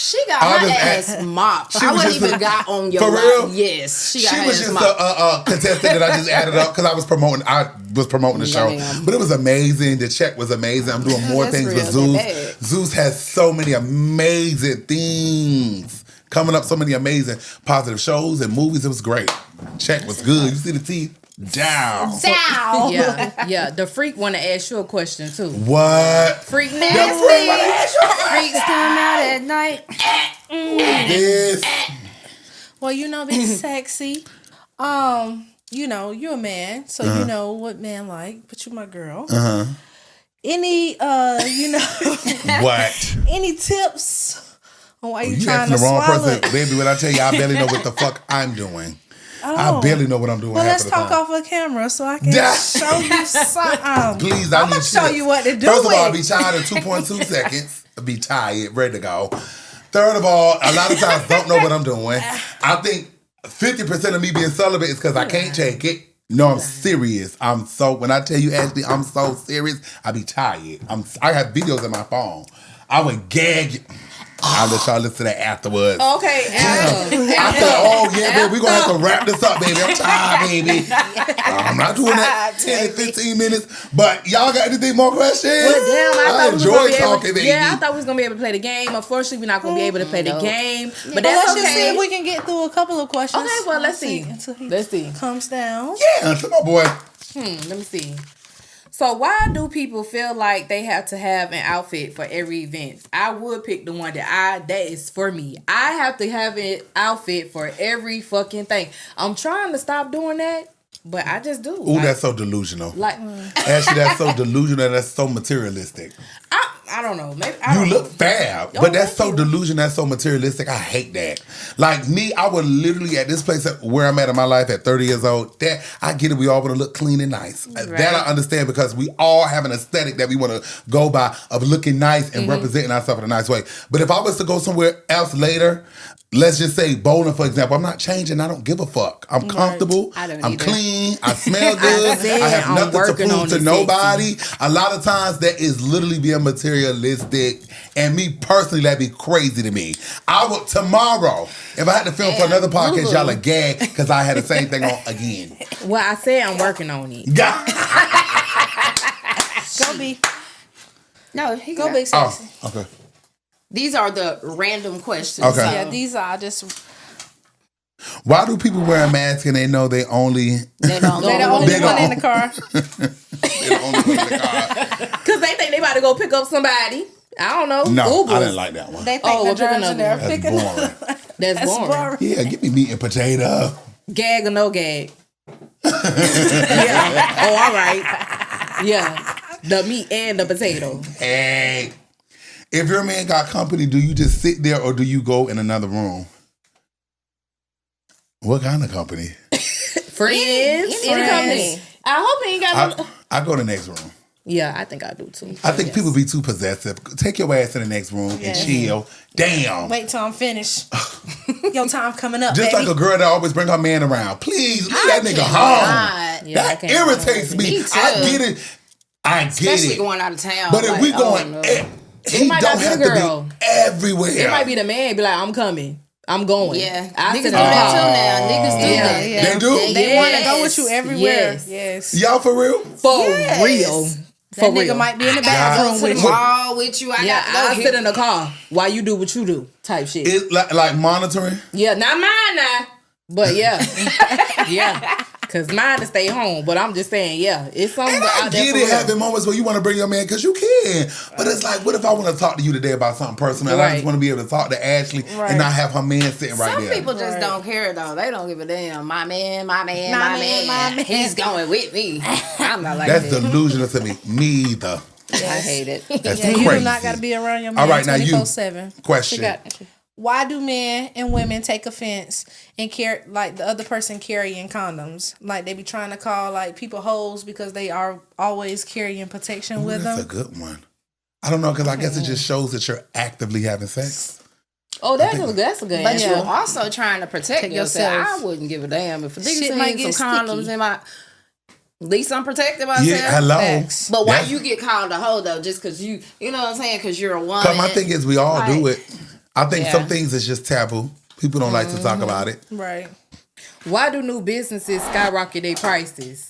Speaker 1: She got her ass mopped. I wouldn't even got on your
Speaker 4: for
Speaker 1: live.
Speaker 4: real?
Speaker 1: Yes, she got her
Speaker 4: She was
Speaker 1: ass
Speaker 4: just
Speaker 1: mopped.
Speaker 4: a contestant that I just added up because I was promoting the show.
Speaker 1: Damn.
Speaker 4: But it was amazing. The check was amazing. I'm doing more
Speaker 1: That's
Speaker 4: things with
Speaker 1: real.
Speaker 4: Zeus. Zeus has so many amazing things coming up, so many amazing positive shows and movies. It was great. Check was good. You see the teeth? down.
Speaker 2: Yeah. The freak want to ask you a question too.
Speaker 4: What?
Speaker 2: Freak
Speaker 4: The
Speaker 2: nasty.
Speaker 4: freak wanna ask you a question.
Speaker 1: Freaks come out at night.
Speaker 4: This.
Speaker 3: Well, you know, Big Sexy. You know, you're a man, so you know what men like, but you my girl. Any you know
Speaker 4: What?
Speaker 3: any tips on why you
Speaker 4: You
Speaker 3: trying
Speaker 4: asking
Speaker 3: to
Speaker 4: the wrong
Speaker 3: swallow
Speaker 4: person,
Speaker 3: it?
Speaker 4: baby. When I tell you, I barely know what the fuck I'm doing. I
Speaker 3: Oh.
Speaker 4: barely know what I'm doing.
Speaker 3: Well,
Speaker 4: half
Speaker 3: let's
Speaker 4: of the
Speaker 3: talk
Speaker 4: time.
Speaker 3: off the camera so I can
Speaker 4: Yeah.
Speaker 3: show you something.
Speaker 4: Please, I
Speaker 3: I'm
Speaker 4: need
Speaker 3: gonna show
Speaker 4: tips.
Speaker 3: you what to do.
Speaker 4: First of all, I'll
Speaker 3: with.
Speaker 4: be tired in 2.2 seconds. I'll be tired, ready to go. Third of all, a lot of times don't know what I'm doing. I think 50% of me being celibate is because I can't take it. No, I'm serious. When I tell you, Ashley, I'm so serious, I be tired. I have videos in my phone. I would gag. I'll let y'all listen to that afterwards.
Speaker 2: Okay,
Speaker 4: I said, oh yeah, baby, we're gonna have to wrap this up, baby. I'm tired, baby. I'm not doing that 10 to 15 minutes. But y'all got anything more questions?
Speaker 2: Well, damn, I thought we was gonna
Speaker 4: enjoy
Speaker 2: be able.
Speaker 4: talking, baby.
Speaker 2: Yeah, I thought we was gonna be able to play the game. Unfortunately, we're not gonna be able to play the game. But
Speaker 3: But
Speaker 2: that's
Speaker 3: let's
Speaker 2: okay.
Speaker 3: just see if we can get through a couple of questions.
Speaker 2: Okay, well, let's see.
Speaker 3: Until he
Speaker 2: Let's see.
Speaker 3: comes down.
Speaker 4: Yeah, come on, boy.
Speaker 2: Let me see. So why do people feel like they have to have an outfit for every event? I would pick the one that is for me. I have to have an outfit for every fucking thing. I'm trying to stop doing that, but I just do.
Speaker 4: Ooh, that's so delusional.
Speaker 2: like
Speaker 4: Actually, that's so delusional. That's so materialistic.
Speaker 2: I don't know. Maybe I
Speaker 4: You
Speaker 2: don't
Speaker 4: look
Speaker 2: know.
Speaker 4: fab,
Speaker 2: Oh,
Speaker 4: but that's
Speaker 2: thank
Speaker 4: so
Speaker 2: you.
Speaker 4: delusional. That's so materialistic. I hate that. Like me, I would literally at this place where I'm at in my life at 30 years old. That I get it. We all want to look clean and nice. That I understand because we all have an aesthetic that we want to go by of looking nice and representing ourselves in a nice way. But if I was to go somewhere else later, let's just say bowling, for example, I'm not changing. I don't give a fuck. I'm comfortable.
Speaker 1: I don't
Speaker 4: I'm
Speaker 1: either.
Speaker 4: clean. I smell good.
Speaker 2: said
Speaker 4: I have
Speaker 2: I'm
Speaker 4: nothing to
Speaker 2: working
Speaker 4: prove
Speaker 2: on
Speaker 4: to
Speaker 2: it,
Speaker 4: nobody. A lot of times that is literally being materialistic. And me personally, that'd be crazy to me. I would tomorrow, if I had to film for another podcast, y'all would gag because I had the same thing on again.
Speaker 2: Well, I said I'm working on it.
Speaker 3: Go be.
Speaker 1: No, he
Speaker 3: Go
Speaker 1: got-
Speaker 3: Big Sexy.
Speaker 4: Oh, okay.
Speaker 1: These are the random questions.
Speaker 4: Okay.
Speaker 1: so-
Speaker 3: Yeah, these are just
Speaker 4: Why do people wear a mask and they know they only
Speaker 1: They don't.
Speaker 3: they're the
Speaker 2: Go.
Speaker 3: only
Speaker 4: They
Speaker 3: one
Speaker 4: don't.
Speaker 3: in the car.
Speaker 4: they only wear in the car?
Speaker 2: Because they think they about to go pick up somebody. I don't know.
Speaker 4: No,
Speaker 2: Uber.
Speaker 4: I didn't like that one.
Speaker 3: They think
Speaker 2: Oh,
Speaker 3: the
Speaker 2: we'll pick
Speaker 3: drugs in there.
Speaker 2: another
Speaker 4: That's
Speaker 3: Picking
Speaker 4: boring.
Speaker 2: That's
Speaker 3: That's
Speaker 2: boring.
Speaker 3: boring.
Speaker 4: Yeah, give me meat and potato.
Speaker 2: Gag or no gag? Yeah. Oh, all right. Yeah. The meat and the potato.
Speaker 4: Hey, if your man got company, do you just sit there or do you go in another room? What kind of company?
Speaker 2: Friends.
Speaker 1: Any company.
Speaker 2: I hope he ain't got no.
Speaker 4: I go to the next room.
Speaker 2: Yeah, I think I do too.
Speaker 4: I think people be too possessive. Take your ass to the next room and chill. Damn.
Speaker 3: Wait till I'm finished. Your time coming up,
Speaker 4: Just
Speaker 3: baby.
Speaker 4: like a girl that always bring her man around. Please leave that nigga
Speaker 1: cannot.
Speaker 4: home.
Speaker 2: Yeah, I
Speaker 4: That
Speaker 2: can't.
Speaker 4: irritates me.
Speaker 1: Me too.
Speaker 4: I get it. I get
Speaker 1: Especially
Speaker 4: it.
Speaker 1: going out of town.
Speaker 4: But if
Speaker 1: like,
Speaker 4: we
Speaker 1: oh,
Speaker 4: going,
Speaker 1: no.
Speaker 4: he
Speaker 2: might
Speaker 4: don't
Speaker 2: not be
Speaker 4: have
Speaker 2: the
Speaker 4: to
Speaker 2: girl.
Speaker 4: be everywhere.
Speaker 2: It might be the man be like, I'm coming. I'm going.
Speaker 1: Yeah,
Speaker 2: I
Speaker 1: niggas
Speaker 2: sit
Speaker 1: do
Speaker 2: in the
Speaker 1: that
Speaker 2: car.
Speaker 1: too now. Niggas do
Speaker 3: Yeah,
Speaker 1: that.
Speaker 3: yeah.
Speaker 4: They do?
Speaker 3: They want to go
Speaker 1: Yes.
Speaker 3: with you everywhere.
Speaker 2: Yes.
Speaker 3: Yes.
Speaker 4: Y'all for real?
Speaker 2: For
Speaker 3: Yes.
Speaker 2: real.
Speaker 3: That
Speaker 2: For
Speaker 3: nigga
Speaker 2: real.
Speaker 3: might be in the
Speaker 1: I
Speaker 3: bathroom
Speaker 1: go to
Speaker 3: with
Speaker 1: the
Speaker 3: you.
Speaker 1: mall with you. I
Speaker 2: Yeah,
Speaker 1: got to
Speaker 2: I
Speaker 1: go
Speaker 2: sit in the car while you do what you do type shit.
Speaker 4: It like monitoring?
Speaker 2: Yeah, not mine now. But yeah. Yeah. Because mine to stay home. But I'm just saying, yeah. It's something
Speaker 4: And I
Speaker 2: out there
Speaker 4: get
Speaker 2: for
Speaker 4: it
Speaker 2: real.
Speaker 4: having moments where you want to bring your man because you can. But it's like, what if I want to talk to you today about something personal and I
Speaker 2: Right.
Speaker 4: just want to be able to talk to Ashley
Speaker 3: Right.
Speaker 4: and not have her man sitting right
Speaker 1: Some
Speaker 4: there?
Speaker 1: people just
Speaker 3: Right.
Speaker 1: don't care though. They don't give a damn. My man,
Speaker 3: My man.
Speaker 1: He's going with me. I'm not like
Speaker 4: That's
Speaker 1: that.
Speaker 4: delusional to me. Me either.
Speaker 1: I hate it.
Speaker 4: That's
Speaker 3: Yeah, you
Speaker 4: crazy.
Speaker 3: do not got to be around your man
Speaker 4: All right, now you.
Speaker 3: 24/7.
Speaker 4: Question.
Speaker 3: Why do men and women take offense and carry like the other person carrying condoms? Like they be trying to call like people hoes because they are always carrying protection with
Speaker 4: That's a
Speaker 3: them.
Speaker 4: good one. I don't know because I guess it just shows that you're actively having sex.
Speaker 2: Oh, that's a good
Speaker 1: But
Speaker 2: answer.
Speaker 1: you're also trying to protect
Speaker 3: Take
Speaker 1: yourself.
Speaker 3: yourself.
Speaker 1: I wouldn't give a damn if a
Speaker 3: Shit
Speaker 1: nigga
Speaker 3: might
Speaker 1: seen
Speaker 3: get
Speaker 1: some condoms
Speaker 3: sticky.
Speaker 1: in my. At least I'm protecting myself.
Speaker 4: Yeah, hello.
Speaker 3: Facts.
Speaker 1: But why
Speaker 4: That's-
Speaker 1: you get called a hoe though? Just because you know what I'm saying? Because you're a woman.
Speaker 4: Because my thing is, we all do it. I think
Speaker 1: Yeah.
Speaker 4: some things is just taboo. People don't like to talk about it.
Speaker 3: Right.
Speaker 2: Why do new businesses skyrocket their prices?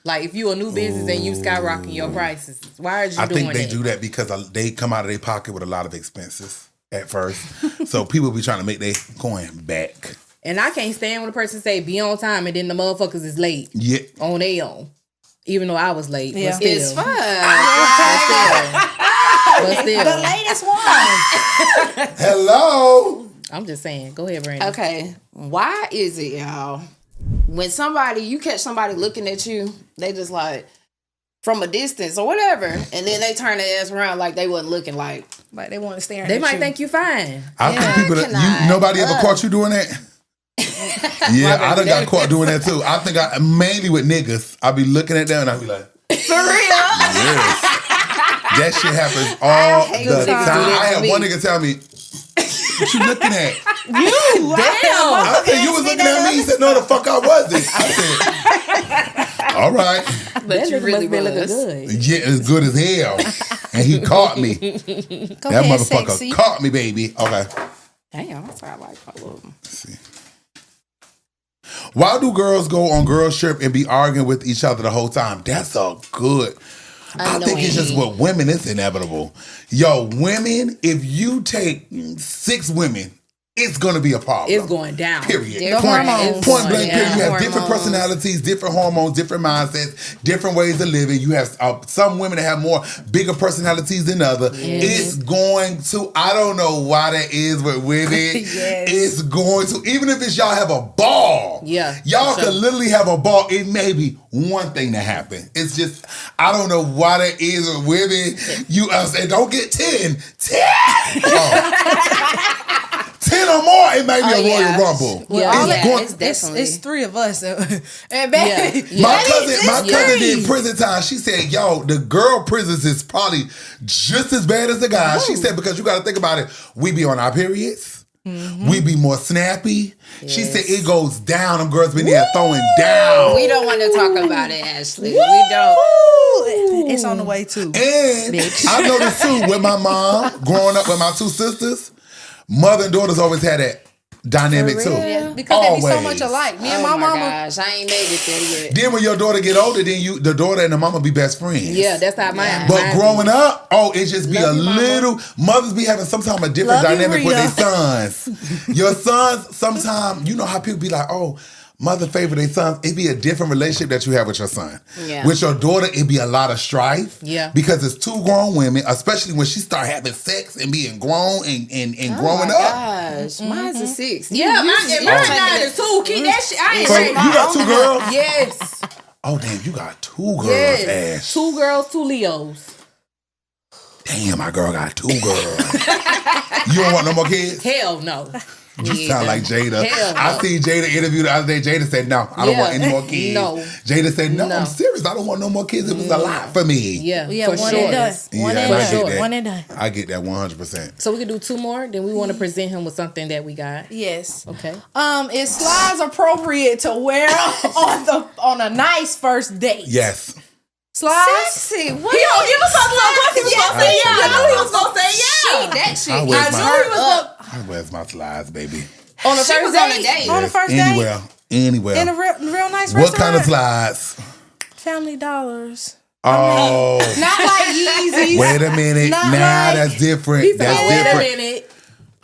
Speaker 2: Like if you a new business and you skyrocketing your prices, why are you
Speaker 4: I
Speaker 2: doing
Speaker 4: think they
Speaker 2: that?
Speaker 4: do that because they come out of their pocket with a lot of expenses at first. So people be trying to make their coin back.
Speaker 2: And I can't stand when a person say be on time and then the motherfuckers is late.
Speaker 4: Yeah.
Speaker 2: On their own. Even though I was late.
Speaker 3: Yeah.
Speaker 2: But still.
Speaker 1: It's fun.
Speaker 2: But still.
Speaker 3: The latest one.
Speaker 4: Hello.
Speaker 2: I'm just saying. Go ahead, Brandon.
Speaker 1: Okay. Why is it, y'all, when you catch somebody looking at you, they just like, from a distance or whatever, and then they turn their ass around like they wasn't looking like
Speaker 3: They want to stare at
Speaker 2: They
Speaker 3: you.
Speaker 2: might think you fine.
Speaker 4: I think people nobody ever caught you doing that? Yeah, I done got caught doing that too. I think mainly with niggas, I be looking at them and I be like,
Speaker 1: for real.
Speaker 4: yes. That shit happens all the time. I had one nigga tell me, what you looking at?
Speaker 3: You.
Speaker 2: Damn.
Speaker 4: I said, you was looking at me. He said, no, the fuck I wasn't. I said, all right.
Speaker 1: But
Speaker 2: That
Speaker 1: you
Speaker 2: nigga
Speaker 1: really
Speaker 2: must be looking
Speaker 1: was.
Speaker 2: good.
Speaker 4: Yeah, as good as hell. And he caught me.
Speaker 3: Go
Speaker 4: That
Speaker 3: ahead,
Speaker 4: motherfucker
Speaker 3: sexy.
Speaker 4: caught me, baby. Okay.
Speaker 1: Damn, that's what I like all of them.
Speaker 4: Let's see. Why do girls go on girls trip and be arguing with each other the whole time? That's a good. I think it's just with women, it's inevitable. Yo, women, if you take 6 women, it's gonna be a problem.
Speaker 2: It's going down.
Speaker 4: Period.
Speaker 1: The
Speaker 3: hormones.
Speaker 4: Point blank. Period. You have
Speaker 1: Hormones.
Speaker 4: different personalities, different hormones, different mindsets, different ways of living. You have some women that have more bigger personalities than others. It's going to. I don't know why that is with women.
Speaker 3: Yes.
Speaker 4: It's going to. Even if it's y'all have a ball.
Speaker 2: Yeah,
Speaker 4: Y'all
Speaker 2: for sure.
Speaker 4: could literally have a ball. It may be one thing that happened. It's just I don't know why that is with women. You say don't get 10. 10. Oh. 10 or more, it may be a Royal Rumble.
Speaker 3: Well,
Speaker 4: It's going-
Speaker 1: definitely.
Speaker 3: It's 3 of us. And baby,
Speaker 4: My cousin
Speaker 3: three.
Speaker 4: did prison time. She said, yo, the girl prisons is probably just as bad as the guy. She said, because you got to think about it. We be on our periods. We be more snappy. She said it goes down. Them girls been there throwing down.
Speaker 1: We don't want to talk about it, Ashley. We don't.
Speaker 3: It's on the way too.
Speaker 4: And I noticed too, with my mom, growing up with my 2 sisters, mother and daughters always had that dynamic too.
Speaker 3: Yeah, because they be so
Speaker 4: Always.
Speaker 3: much alike. Me and
Speaker 1: Oh
Speaker 3: my
Speaker 1: my
Speaker 3: mama.
Speaker 1: gosh, I ain't made it there yet.
Speaker 4: Then when your daughter get older, then the daughter and the mama be best friends.
Speaker 2: Yeah, that's how mine.
Speaker 4: But growing up, it just be
Speaker 2: Love
Speaker 4: a
Speaker 2: you, mama.
Speaker 4: little. Mothers be having sometimes a different
Speaker 3: Love you,
Speaker 4: dynamic with
Speaker 3: Rita.
Speaker 4: their sons. Your sons, sometimes, you know how people be like, oh, mother favor their sons. It be a different relationship that you have with your son.
Speaker 1: Yeah.
Speaker 4: With your daughter, it be a lot of strife.
Speaker 2: Yeah.
Speaker 4: Because it's 2 grown women, especially when she start having sex and being grown and
Speaker 1: Oh
Speaker 4: growing
Speaker 1: my
Speaker 4: up.
Speaker 1: gosh, mine's a 6.
Speaker 2: Yeah, mine 9 is 2. Keep that shit. I ain't
Speaker 4: So
Speaker 2: ready.
Speaker 4: you got 2 girls?
Speaker 2: Yes.
Speaker 4: Oh, damn, you got 2 girls,
Speaker 2: Yes.
Speaker 4: Ash.
Speaker 2: 2 girls, 2 Leos.
Speaker 4: Damn, my girl got 2 girls. You don't want no more kids?
Speaker 2: Hell no.
Speaker 4: You sound like Jada.
Speaker 2: Hell no.
Speaker 4: I seen Jada interview the other day. Jada said, no, I don't want any more kids.
Speaker 2: No.
Speaker 4: Jada said, no,
Speaker 2: No.
Speaker 4: I'm serious. I don't want no more kids. It was a lot for me.
Speaker 2: Yeah,
Speaker 3: Yeah,
Speaker 2: for
Speaker 3: one
Speaker 2: sure.
Speaker 3: and done. One
Speaker 4: Yeah,
Speaker 3: and
Speaker 4: I
Speaker 3: done.
Speaker 4: get that.
Speaker 3: One and done.
Speaker 4: I get that 100%.
Speaker 2: So we can do 2 more. Then we want to present him with something that we got.
Speaker 3: Yes.
Speaker 2: Okay.
Speaker 3: Is slides appropriate to wear on a nice first date?
Speaker 4: Yes.
Speaker 3: Slides?
Speaker 1: Sexy. What?
Speaker 2: He don't give us something like he was gonna say yeah. I knew he was gonna say yeah.
Speaker 1: That shit.
Speaker 4: I wear
Speaker 1: got
Speaker 4: my-
Speaker 1: her up.
Speaker 4: I wears my slides, baby.
Speaker 2: On the
Speaker 1: She
Speaker 2: first
Speaker 1: was on a
Speaker 2: date.
Speaker 1: date.
Speaker 3: On the first date?
Speaker 4: Anywhere. Anywhere.
Speaker 3: In a real nice
Speaker 4: What kind of
Speaker 3: restaurant?
Speaker 4: slides?
Speaker 3: Family Dollars.
Speaker 4: Oh.
Speaker 3: Not like Yeezys.
Speaker 4: Wait a minute.
Speaker 3: Not
Speaker 4: Nah,
Speaker 3: like-
Speaker 4: that's different.
Speaker 2: He said,
Speaker 4: That's
Speaker 2: wait a
Speaker 4: different.
Speaker 2: minute.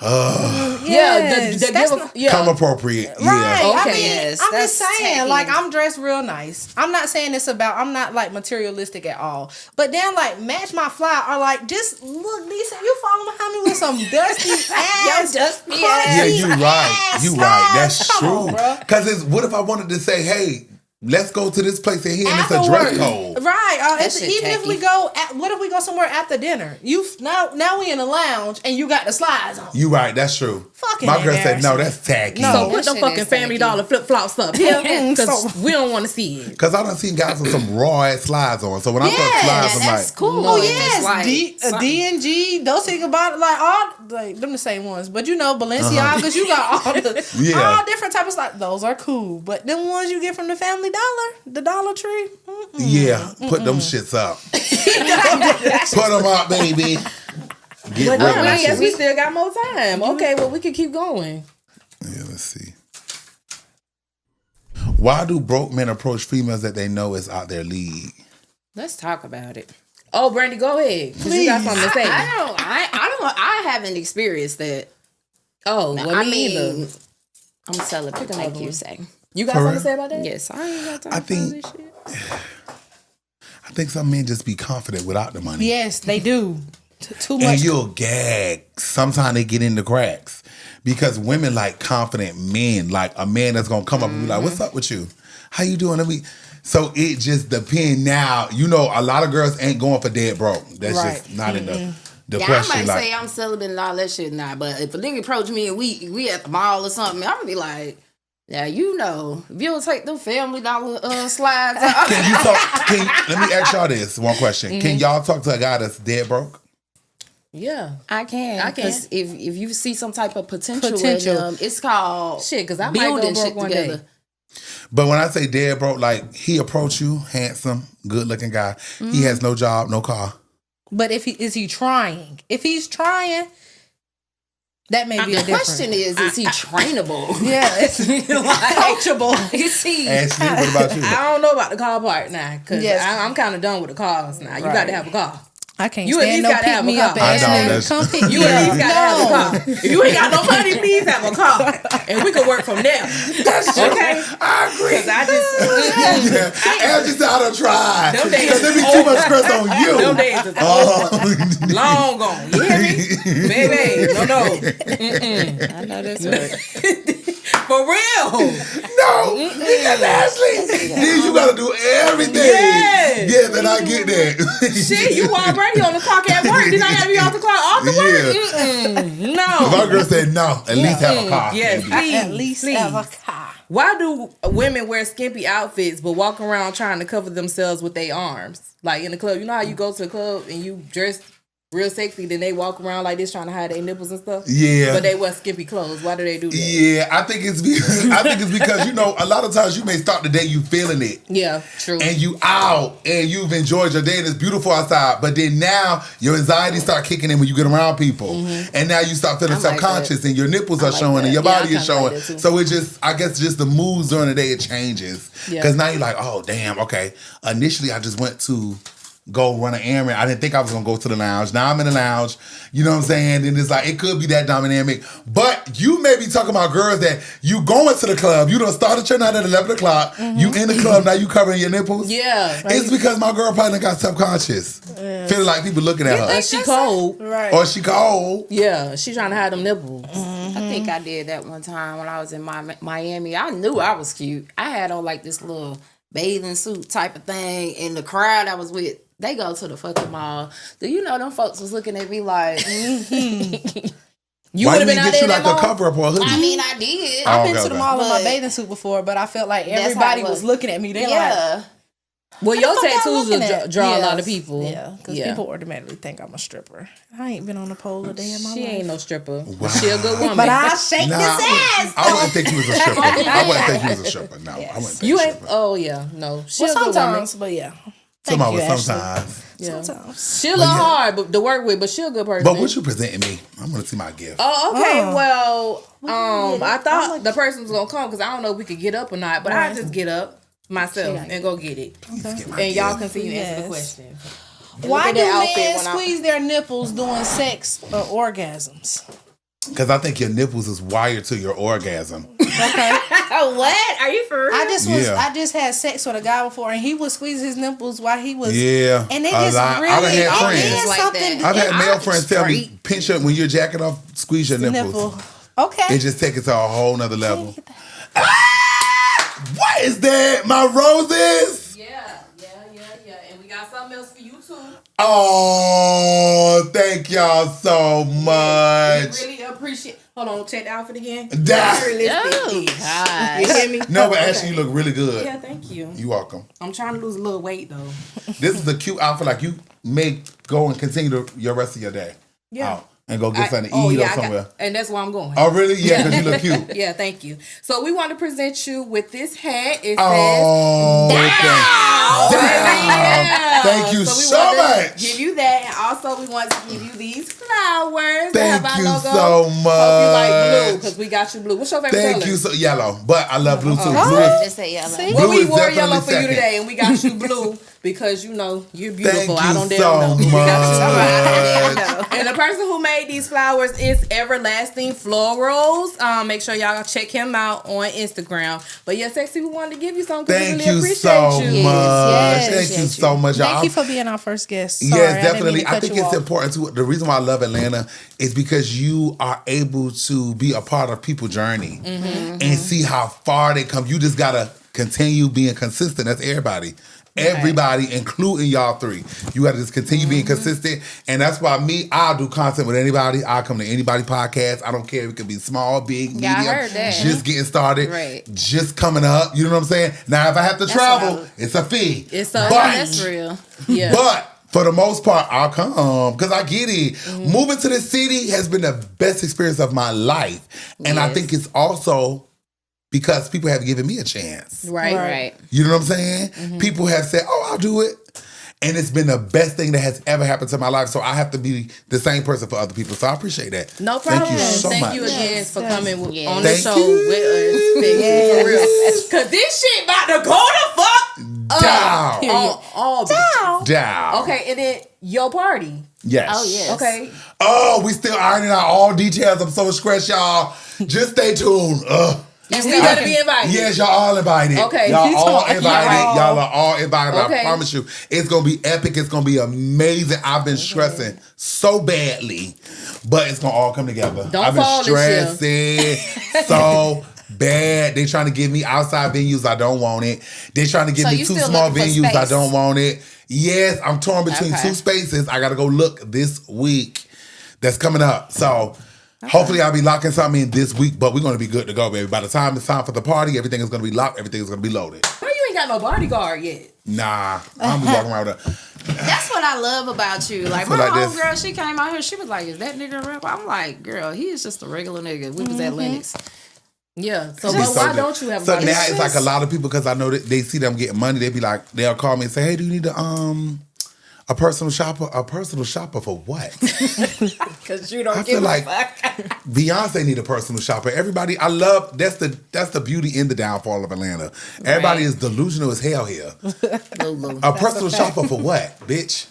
Speaker 3: Yes,
Speaker 2: Yeah,
Speaker 3: that's
Speaker 2: give
Speaker 3: not-
Speaker 2: yeah.
Speaker 4: Come appropriate.
Speaker 3: Right.
Speaker 4: Yeah.
Speaker 3: I
Speaker 2: Okay.
Speaker 3: mean,
Speaker 1: Yes,
Speaker 3: I'm
Speaker 1: that's
Speaker 3: just saying,
Speaker 1: tacky.
Speaker 3: like, I'm dressed real nice. I'm not saying it's about, I'm not like materialistic at all. But then, like, match my fly or like just look decent. You follow behind me with some dusty ass.
Speaker 1: dusty
Speaker 3: crusty
Speaker 1: ass.
Speaker 4: Yeah, you right.
Speaker 3: ass
Speaker 4: You right. That's
Speaker 3: slides. Come on,
Speaker 4: true.
Speaker 3: bruh.
Speaker 4: Because what if I wanted to say, hey, let's go to this place in here and it's a dress
Speaker 3: Afterwards.
Speaker 4: code.
Speaker 3: Right.
Speaker 1: That shit
Speaker 3: Even if
Speaker 1: tacky.
Speaker 3: we go, what if we go somewhere after dinner? Now we in the lounge and you got the slides on.
Speaker 4: You right. That's true.
Speaker 3: Fucking
Speaker 4: My girl said, no,
Speaker 3: embarrassing.
Speaker 4: that's tacky.
Speaker 3: No.
Speaker 2: So
Speaker 1: That
Speaker 2: put them
Speaker 1: shit
Speaker 2: fucking
Speaker 1: is
Speaker 2: Family
Speaker 1: tacky.
Speaker 2: Dollar flip flops up here because
Speaker 3: So-
Speaker 2: we don't want to see it.
Speaker 4: Because I done seen guys with some raw ass slides on. So when I put
Speaker 3: Yeah,
Speaker 4: slides, I'm
Speaker 1: that's
Speaker 4: like,
Speaker 1: cool.
Speaker 3: Oh
Speaker 1: if
Speaker 3: yes,
Speaker 1: it's like something.
Speaker 3: D&G, Dolce & Gabbana, like all like them the same ones. But you know, Balenciagas, you got all the
Speaker 4: Yeah.
Speaker 3: all different types of like those are cool. But them ones you get from the Family Dollar, the Dollar Tree,
Speaker 4: yeah, put them shits up. Put them up, baby. Get
Speaker 2: But
Speaker 4: rid of
Speaker 2: no, I
Speaker 4: that
Speaker 2: guess
Speaker 4: shit.
Speaker 2: we still got more time. Okay, well we can keep going.
Speaker 4: Yeah, let's see. Why do broke men approach females that they know is out their league?
Speaker 1: Let's talk about it.
Speaker 2: Oh, Brandy, go ahead. Because you got something to say.
Speaker 1: I haven't experienced that.
Speaker 2: Oh, well,
Speaker 1: I
Speaker 2: me
Speaker 1: mean,
Speaker 2: either.
Speaker 1: I'm celibate. Like you say.
Speaker 2: You got something to say about that?
Speaker 1: Yes, I ain't got time for this shit.
Speaker 4: I think some men just be confident without the money.
Speaker 3: Yes, they do. Too much.
Speaker 4: And you'll gag. Sometimes they get in the cracks. Because women like confident men. Like a man that's going to come up and be like, what's up with you? How you doing? So it just depends. Now, you know, a lot of girls ain't going for dead broke. That's just not in the question.
Speaker 1: I might say I'm celibate and all that shit now, but if a nigga approach me and we at the mall or something, I'm gonna be like, yeah, you know, if you don't take them Family Dollar slides out.
Speaker 4: Can you talk? Let me ask y'all this one question. Can y'all talk to a guy that's dead broke?
Speaker 2: Yeah,
Speaker 1: I can. Because if you see some type of potential in them, it's called
Speaker 2: shit. Because I might go broke one day.
Speaker 4: But when I say dead broke, like he approached you, handsome, good looking guy. He has no job, no car.
Speaker 3: But is he trying? If he's trying, that may be a different.
Speaker 1: The question is he trainable?
Speaker 3: Yeah, it's coachable.
Speaker 1: Is he?
Speaker 4: Ashley, what about you?
Speaker 2: I don't know about the car part now, because I'm kind of done with the cars now. You got to have a car.
Speaker 3: I can't
Speaker 2: you
Speaker 3: stand no pick me up.
Speaker 4: Come
Speaker 3: pick
Speaker 2: you
Speaker 3: me
Speaker 2: at least
Speaker 3: up.
Speaker 2: got to have a car. If you ain't got no money, please have a car, and we can work from there.
Speaker 4: That's true.
Speaker 2: Okay,
Speaker 4: I agree.
Speaker 2: because I just
Speaker 4: Ashley said I done tried.
Speaker 2: Them days
Speaker 4: Because there be too much stress on you.
Speaker 2: them days is over. Long gone. You hear me, baby? No.
Speaker 1: I know that's right.
Speaker 2: For real.
Speaker 4: No, because Ashley, then you gotta do everything.
Speaker 2: Yes.
Speaker 4: Yeah, then I get that.
Speaker 2: Shit, you already on the clock at work. Then I gotta be off the clock off the work. No.
Speaker 4: My girl said no. At least have a car.
Speaker 2: Yes,
Speaker 4: baby.
Speaker 2: please.
Speaker 3: At least
Speaker 2: please.
Speaker 3: have a car.
Speaker 2: Why do women wear skimpy outfits but walk around trying to cover themselves with their arms? Like in the club. You know how you go to the club and you dress real sexy, then they walk around like this trying to hide their nipples and stuff?
Speaker 4: Yeah.
Speaker 2: But they wear skimpy clothes. Why do they do that?
Speaker 4: Yeah, I think it's because, you know, a lot of times you may start the day you feeling it.
Speaker 2: Yeah, true.
Speaker 4: And you out and you've enjoyed your day and it's beautiful outside. But then now your anxiety start kicking in when you get around people. And now you start feeling self-conscious and your nipples are showing and your body is showing. So it just, I guess just the moods during the day, it changes. Because now you're like, oh, damn, okay. Initially, I just went to go run an errand. I didn't think I was going to go to the lounge. Now I'm in the lounge. You know what I'm saying? And it's like, it could be that dynamic. But you may be talking about girls that you going to the club. You done started your night at 11 o'clock. You in the club. Now you covering your nipples.
Speaker 2: Yeah.
Speaker 4: It's because my girl probably got self-conscious. Feeling like people looking at her.
Speaker 2: And she cold.
Speaker 3: Right.
Speaker 4: Or she cold.
Speaker 2: Yeah. She trying to hide them nipples.
Speaker 1: I think I did that one time when I was in Miami. I knew I was cute. I had on like this little bathing suit type of thing. And the crowd I was with, they go to the fucking mall. Do you know them folks was looking at me like,
Speaker 2: You
Speaker 4: Why
Speaker 2: would have been
Speaker 4: didn't
Speaker 2: out
Speaker 4: get
Speaker 2: there
Speaker 4: you like
Speaker 2: that
Speaker 4: a cover up or a hoodie?
Speaker 1: I mean, I did.
Speaker 3: I've been to the mall in my
Speaker 1: But-
Speaker 3: bathing suit before, but I felt like
Speaker 1: That's how
Speaker 3: everybody
Speaker 1: it was.
Speaker 3: was looking at me. They like,
Speaker 1: Yeah.
Speaker 2: Well, your
Speaker 3: "What the fuck y'all
Speaker 2: tattoos
Speaker 3: looking
Speaker 2: will
Speaker 3: at?"
Speaker 2: draw a lot of
Speaker 3: Yes.
Speaker 2: people.
Speaker 3: Yeah, because people automatically think I'm a stripper. I ain't been on a pole a day in my
Speaker 2: She
Speaker 3: life.
Speaker 2: ain't no stripper.
Speaker 4: Wow.
Speaker 2: She a good woman.
Speaker 3: But I'll shake
Speaker 4: Nah,
Speaker 3: this ass.
Speaker 4: I wouldn't think you was a stripper. I wouldn't think you was a stripper. No, I wouldn't think
Speaker 2: You
Speaker 4: a
Speaker 2: ain't.
Speaker 4: stripper.
Speaker 2: Oh yeah, no. She
Speaker 3: Well,
Speaker 2: a good woman.
Speaker 3: sometimes, but yeah. Thank
Speaker 4: Somebody
Speaker 3: you,
Speaker 4: was
Speaker 3: Ashley.
Speaker 4: sometimes.
Speaker 2: Yeah.
Speaker 3: Sometimes.
Speaker 2: She a little hard but to work with, but she a good person.
Speaker 4: But what you presenting me? I'm gonna see my gift.
Speaker 2: Oh, okay.
Speaker 3: Oh.
Speaker 2: Well, I thought the person was gonna come because I don't know if we could get up or not. But I
Speaker 3: Right.
Speaker 2: just get up myself and go get it,
Speaker 4: Get my
Speaker 2: and y'all
Speaker 4: gift.
Speaker 2: can see you answer the
Speaker 3: Yes.
Speaker 2: question.
Speaker 3: Why
Speaker 2: at
Speaker 3: do
Speaker 2: that outfit
Speaker 3: men
Speaker 2: when I-
Speaker 3: squeeze their nipples during sex or orgasms?
Speaker 4: Because I think your nipples is wired to your orgasm.
Speaker 3: Okay.
Speaker 1: What? Are you for real?
Speaker 3: I just had sex with a guy before, and he would squeeze his nipples while he was.
Speaker 4: Yeah.
Speaker 3: And it
Speaker 4: A
Speaker 3: just
Speaker 4: lot.
Speaker 3: really.
Speaker 4: I've had
Speaker 3: it
Speaker 4: friends.
Speaker 3: did
Speaker 1: like
Speaker 3: something.
Speaker 1: that.
Speaker 4: I've had male friends tell me,
Speaker 1: straight.
Speaker 4: pinch up when you're jacking off, squeeze your nipples.
Speaker 3: nipple. Okay.
Speaker 4: It just take it to a whole nother level. What is that? My roses?
Speaker 2: Yeah. And we got something else for you too.
Speaker 4: Oh, thank y'all so much.
Speaker 2: We really appreciate. Hold on, check the outfit again.
Speaker 4: That-
Speaker 2: Very
Speaker 1: Oh,
Speaker 2: realistic.
Speaker 1: God.
Speaker 2: You hear me?
Speaker 4: No, but actually, you look really good.
Speaker 2: Yeah, thank you.
Speaker 4: You welcome.
Speaker 2: I'm trying to lose a little weight though.
Speaker 4: This is a cute outfit. Like you may go and continue your rest of your day.
Speaker 2: Yeah.
Speaker 4: Out and go get something to eat or somewhere.
Speaker 2: And that's where I'm going.
Speaker 4: Oh, really? Yeah, because you look cute.
Speaker 2: Yeah, thank you. So we want to present you with this hat. It
Speaker 4: Oh,
Speaker 2: says
Speaker 4: Damn. Thank you
Speaker 2: we
Speaker 4: so
Speaker 2: want to
Speaker 4: much.
Speaker 2: Give you that, and also we want to give you these flowers. that
Speaker 4: Thank
Speaker 2: have
Speaker 4: you
Speaker 2: our logo.
Speaker 4: so
Speaker 2: Hope you like blue
Speaker 4: much.
Speaker 2: because we got you blue. What's your favorite
Speaker 4: Thank
Speaker 2: color?
Speaker 4: you so yellow, but I love blue too.
Speaker 2: Oh.
Speaker 4: Blue is
Speaker 1: Just say yellow.
Speaker 2: Well,
Speaker 4: Blue
Speaker 2: we
Speaker 4: is
Speaker 2: wore
Speaker 4: definitely
Speaker 2: yellow for you
Speaker 4: second.
Speaker 2: today, and we got you blue because you know you're beautiful.
Speaker 4: Thank
Speaker 2: I
Speaker 4: you
Speaker 2: don't
Speaker 4: so
Speaker 2: damn know.
Speaker 4: much.
Speaker 2: And the person who made these flowers is Everlasting Florals. Make sure y'all check him out on Instagram. But yeah, Sexy, we wanted to give you something.
Speaker 4: Thank
Speaker 2: we really
Speaker 4: you
Speaker 2: appreciate
Speaker 4: so
Speaker 2: you.
Speaker 4: much.
Speaker 3: Yes.
Speaker 4: Thank you so much, y'all.
Speaker 3: Thank you for being our first guest. Sorry,
Speaker 4: Yes,
Speaker 3: I didn't mean
Speaker 4: definitely.
Speaker 3: to
Speaker 4: I
Speaker 3: cut
Speaker 4: think
Speaker 3: you
Speaker 4: it's
Speaker 3: off.
Speaker 4: important to. The reason why I love Atlanta is because you are able to be a part of people's journey and see how far they come. You just gotta continue being consistent. That's everybody. Everybody, including y'all three. You gotta just continue being consistent. And that's why I'll do content with anybody. I'll come to anybody podcast. I don't care if it could be small, big, medium.
Speaker 1: I heard that.
Speaker 4: Just getting started.
Speaker 1: Right.
Speaker 4: Just coming up. You know what I'm saying? Now if I have to travel, it's a fee.
Speaker 1: That's real.
Speaker 2: Yeah.
Speaker 4: But for the most part, I'll come because I get it. Moving to the city has been the best experience of my life. And I think it's also because people have given me a chance.
Speaker 2: Right.
Speaker 4: You know what I'm saying? People have said, oh, I'll do it. And it's been the best thing that has ever happened to my life. So I have to be the same person for other people. So I appreciate that.
Speaker 2: No problem.
Speaker 4: Thank you so much.
Speaker 2: Thank you again for coming on the
Speaker 4: Thank
Speaker 2: show
Speaker 4: you.
Speaker 2: with us. Thank you for real. Because this shit about to go the fuck
Speaker 4: down. Down.
Speaker 2: Okay, and then your party.
Speaker 4: Yes.
Speaker 1: Oh, yes.
Speaker 2: Okay.
Speaker 4: Oh, we still ironing out all details. I'm so stressed, y'all. Just stay tuned.
Speaker 2: You still got to be invited.
Speaker 4: Yes, y'all all invited.
Speaker 2: Okay.
Speaker 4: Y'all all invited. Y'all are all invited.
Speaker 2: Okay.
Speaker 4: I promise you. It's going to be epic. It's going to be amazing. I've been stressing so badly, but it's going to all come together. I've been stressing so bad. They trying to give me outside venues. I don't want it. They trying to give me 2 small venues. I don't want it. Yes, I'm torn between 2 spaces. I got to go look this week. That's coming up. So hopefully I'll be locking something in this week, but we're going to be good to go, baby. By the time it's time for the party, everything is going to be locked. Everything is going to be loaded.
Speaker 2: Why you ain't got no bodyguard yet?
Speaker 4: Nah, I'm be walking around with a...
Speaker 1: That's what I love about you. Like, my homegirl, she came out here, she was like, is that nigga a rapper? I'm like, girl, he is just a regular nigga. We was at Lennox.
Speaker 2: Yeah. So, but why don't you have a
Speaker 4: So
Speaker 2: bodyguard?
Speaker 4: now it's like a lot of people, because I know that they see them getting money, they be like, they'll call me and say, hey, do you need a personal shopper? A personal shopper for what?
Speaker 2: Because you don't give a fuck.
Speaker 4: Beyonce need a personal shopper. Everybody, I love, that's the beauty in the downfall of Atlanta. Everybody is delusional as hell here. A personal shopper for what, bitch?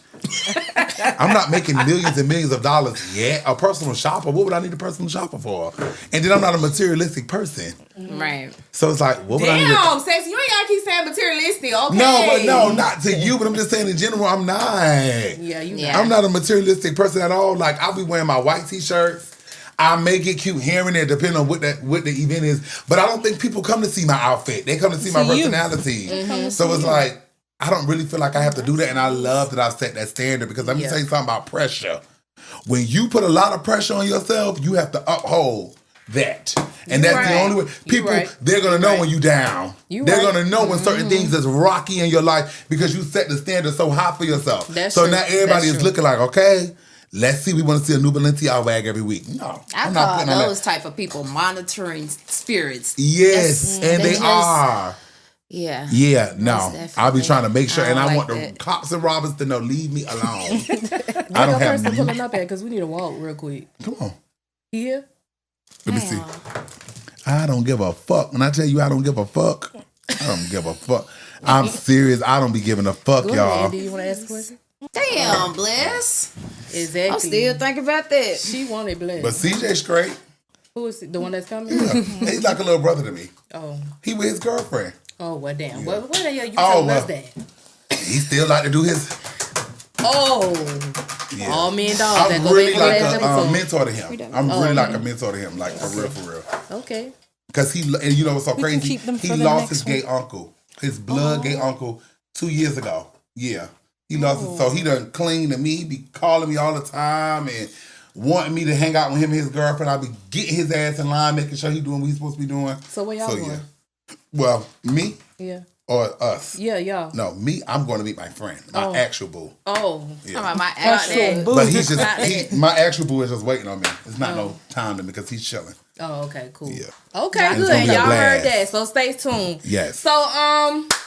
Speaker 4: I'm not making millions and millions of dollars yet. A personal shopper, what would I need a personal shopper for? And then I'm not a materialistic person.
Speaker 1: Right.
Speaker 4: So it's like, what would I need
Speaker 2: Damn, Sexy, you ain't gotta keep saying materialistic, okay?
Speaker 4: No, not to you, but I'm just saying in general, I'm not.
Speaker 2: Yeah, you
Speaker 1: Yeah.
Speaker 4: I'm not a materialistic person at all. Like, I'll be wearing my white t-shirts. I may get cute here and there depending on what the event is. But I don't think people come to see my outfit. They come to see my personality. So it's like, I don't really feel like I have to do that. And I love that I've set that standard, because let me tell you something about pressure. When you put a lot of pressure on yourself, you have to uphold that. And that's the only way. People, they're going to know when you down. They're going to know when certain things is rocky in your life, because you set the standard so high for yourself. So now everybody is looking like, okay, let's see, we want to see a new Balenciaga bag every week. No,
Speaker 1: I'm not putting those type of people monitoring spirits.
Speaker 4: Yes, and they are.
Speaker 1: Yeah.
Speaker 4: Yeah, no. I'll be trying to make sure, and I
Speaker 1: like
Speaker 4: want the cops and robbers to know, leave me alone. I don't have
Speaker 2: person pulling up at, because we need to walk real quick.
Speaker 4: Come on.
Speaker 2: Here?
Speaker 4: Let me see. I don't give a fuck. When I tell you I don't give a fuck, I don't give a fuck. I'm serious. I don't be giving a fuck, y'all.
Speaker 2: Do you want to ask a question?
Speaker 1: Damn, Bliss.
Speaker 2: Exactly.
Speaker 1: I'm still thinking about that.
Speaker 2: She wanted Bliss.
Speaker 4: But CJ straight.
Speaker 2: Who is the one that's coming?
Speaker 4: Yeah. He's like a little brother to me.
Speaker 2: Oh.
Speaker 4: He with his girlfriend.
Speaker 2: Oh, well, damn. Yeah. What the hell you telling us that?
Speaker 4: He still like to do his...
Speaker 2: Oh. Yeah. All men dogs.
Speaker 4: I'm really like a mentor to him. I'm really like a mentor to him. Like, for real. Okay. Because he... And you know what's so crazy? He lost his gay uncle. His blood gay uncle 2 years ago. Yeah. He lost it. So he done clean to me. He be calling me all the time and wanting me to hang out with him and his girlfriend. I be getting his ass in line, making sure he doing what he's supposed to be doing.
Speaker 2: So where y'all going?
Speaker 4: Yeah. Well, me?
Speaker 2: Yeah.
Speaker 4: Or us?
Speaker 2: Yeah, y'all.
Speaker 4: No, me, I'm going to meet my friend. My actual boo.
Speaker 2: Oh.
Speaker 1: Yeah. My actual
Speaker 4: boo. But he's just, my actual boo is just waiting on me. It's not no time to me because he's chilling.
Speaker 2: Oh, okay, cool.
Speaker 4: Yeah.
Speaker 2: Okay, good. Y'all heard that, so stay tuned.
Speaker 4: Yes.
Speaker 2: So,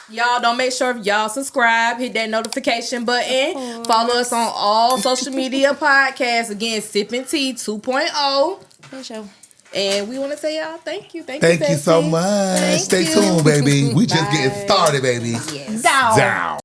Speaker 2: y'all don't make sure if y'all subscribe, hit that notification button, follow us on all social media podcasts. Again, Sipping Tea 2.0.
Speaker 1: For sure.
Speaker 2: And we want to say y'all thank you. Thank
Speaker 4: you so much. Stay tuned, baby. We just getting started, baby.
Speaker 1: Yes.
Speaker 2: Down.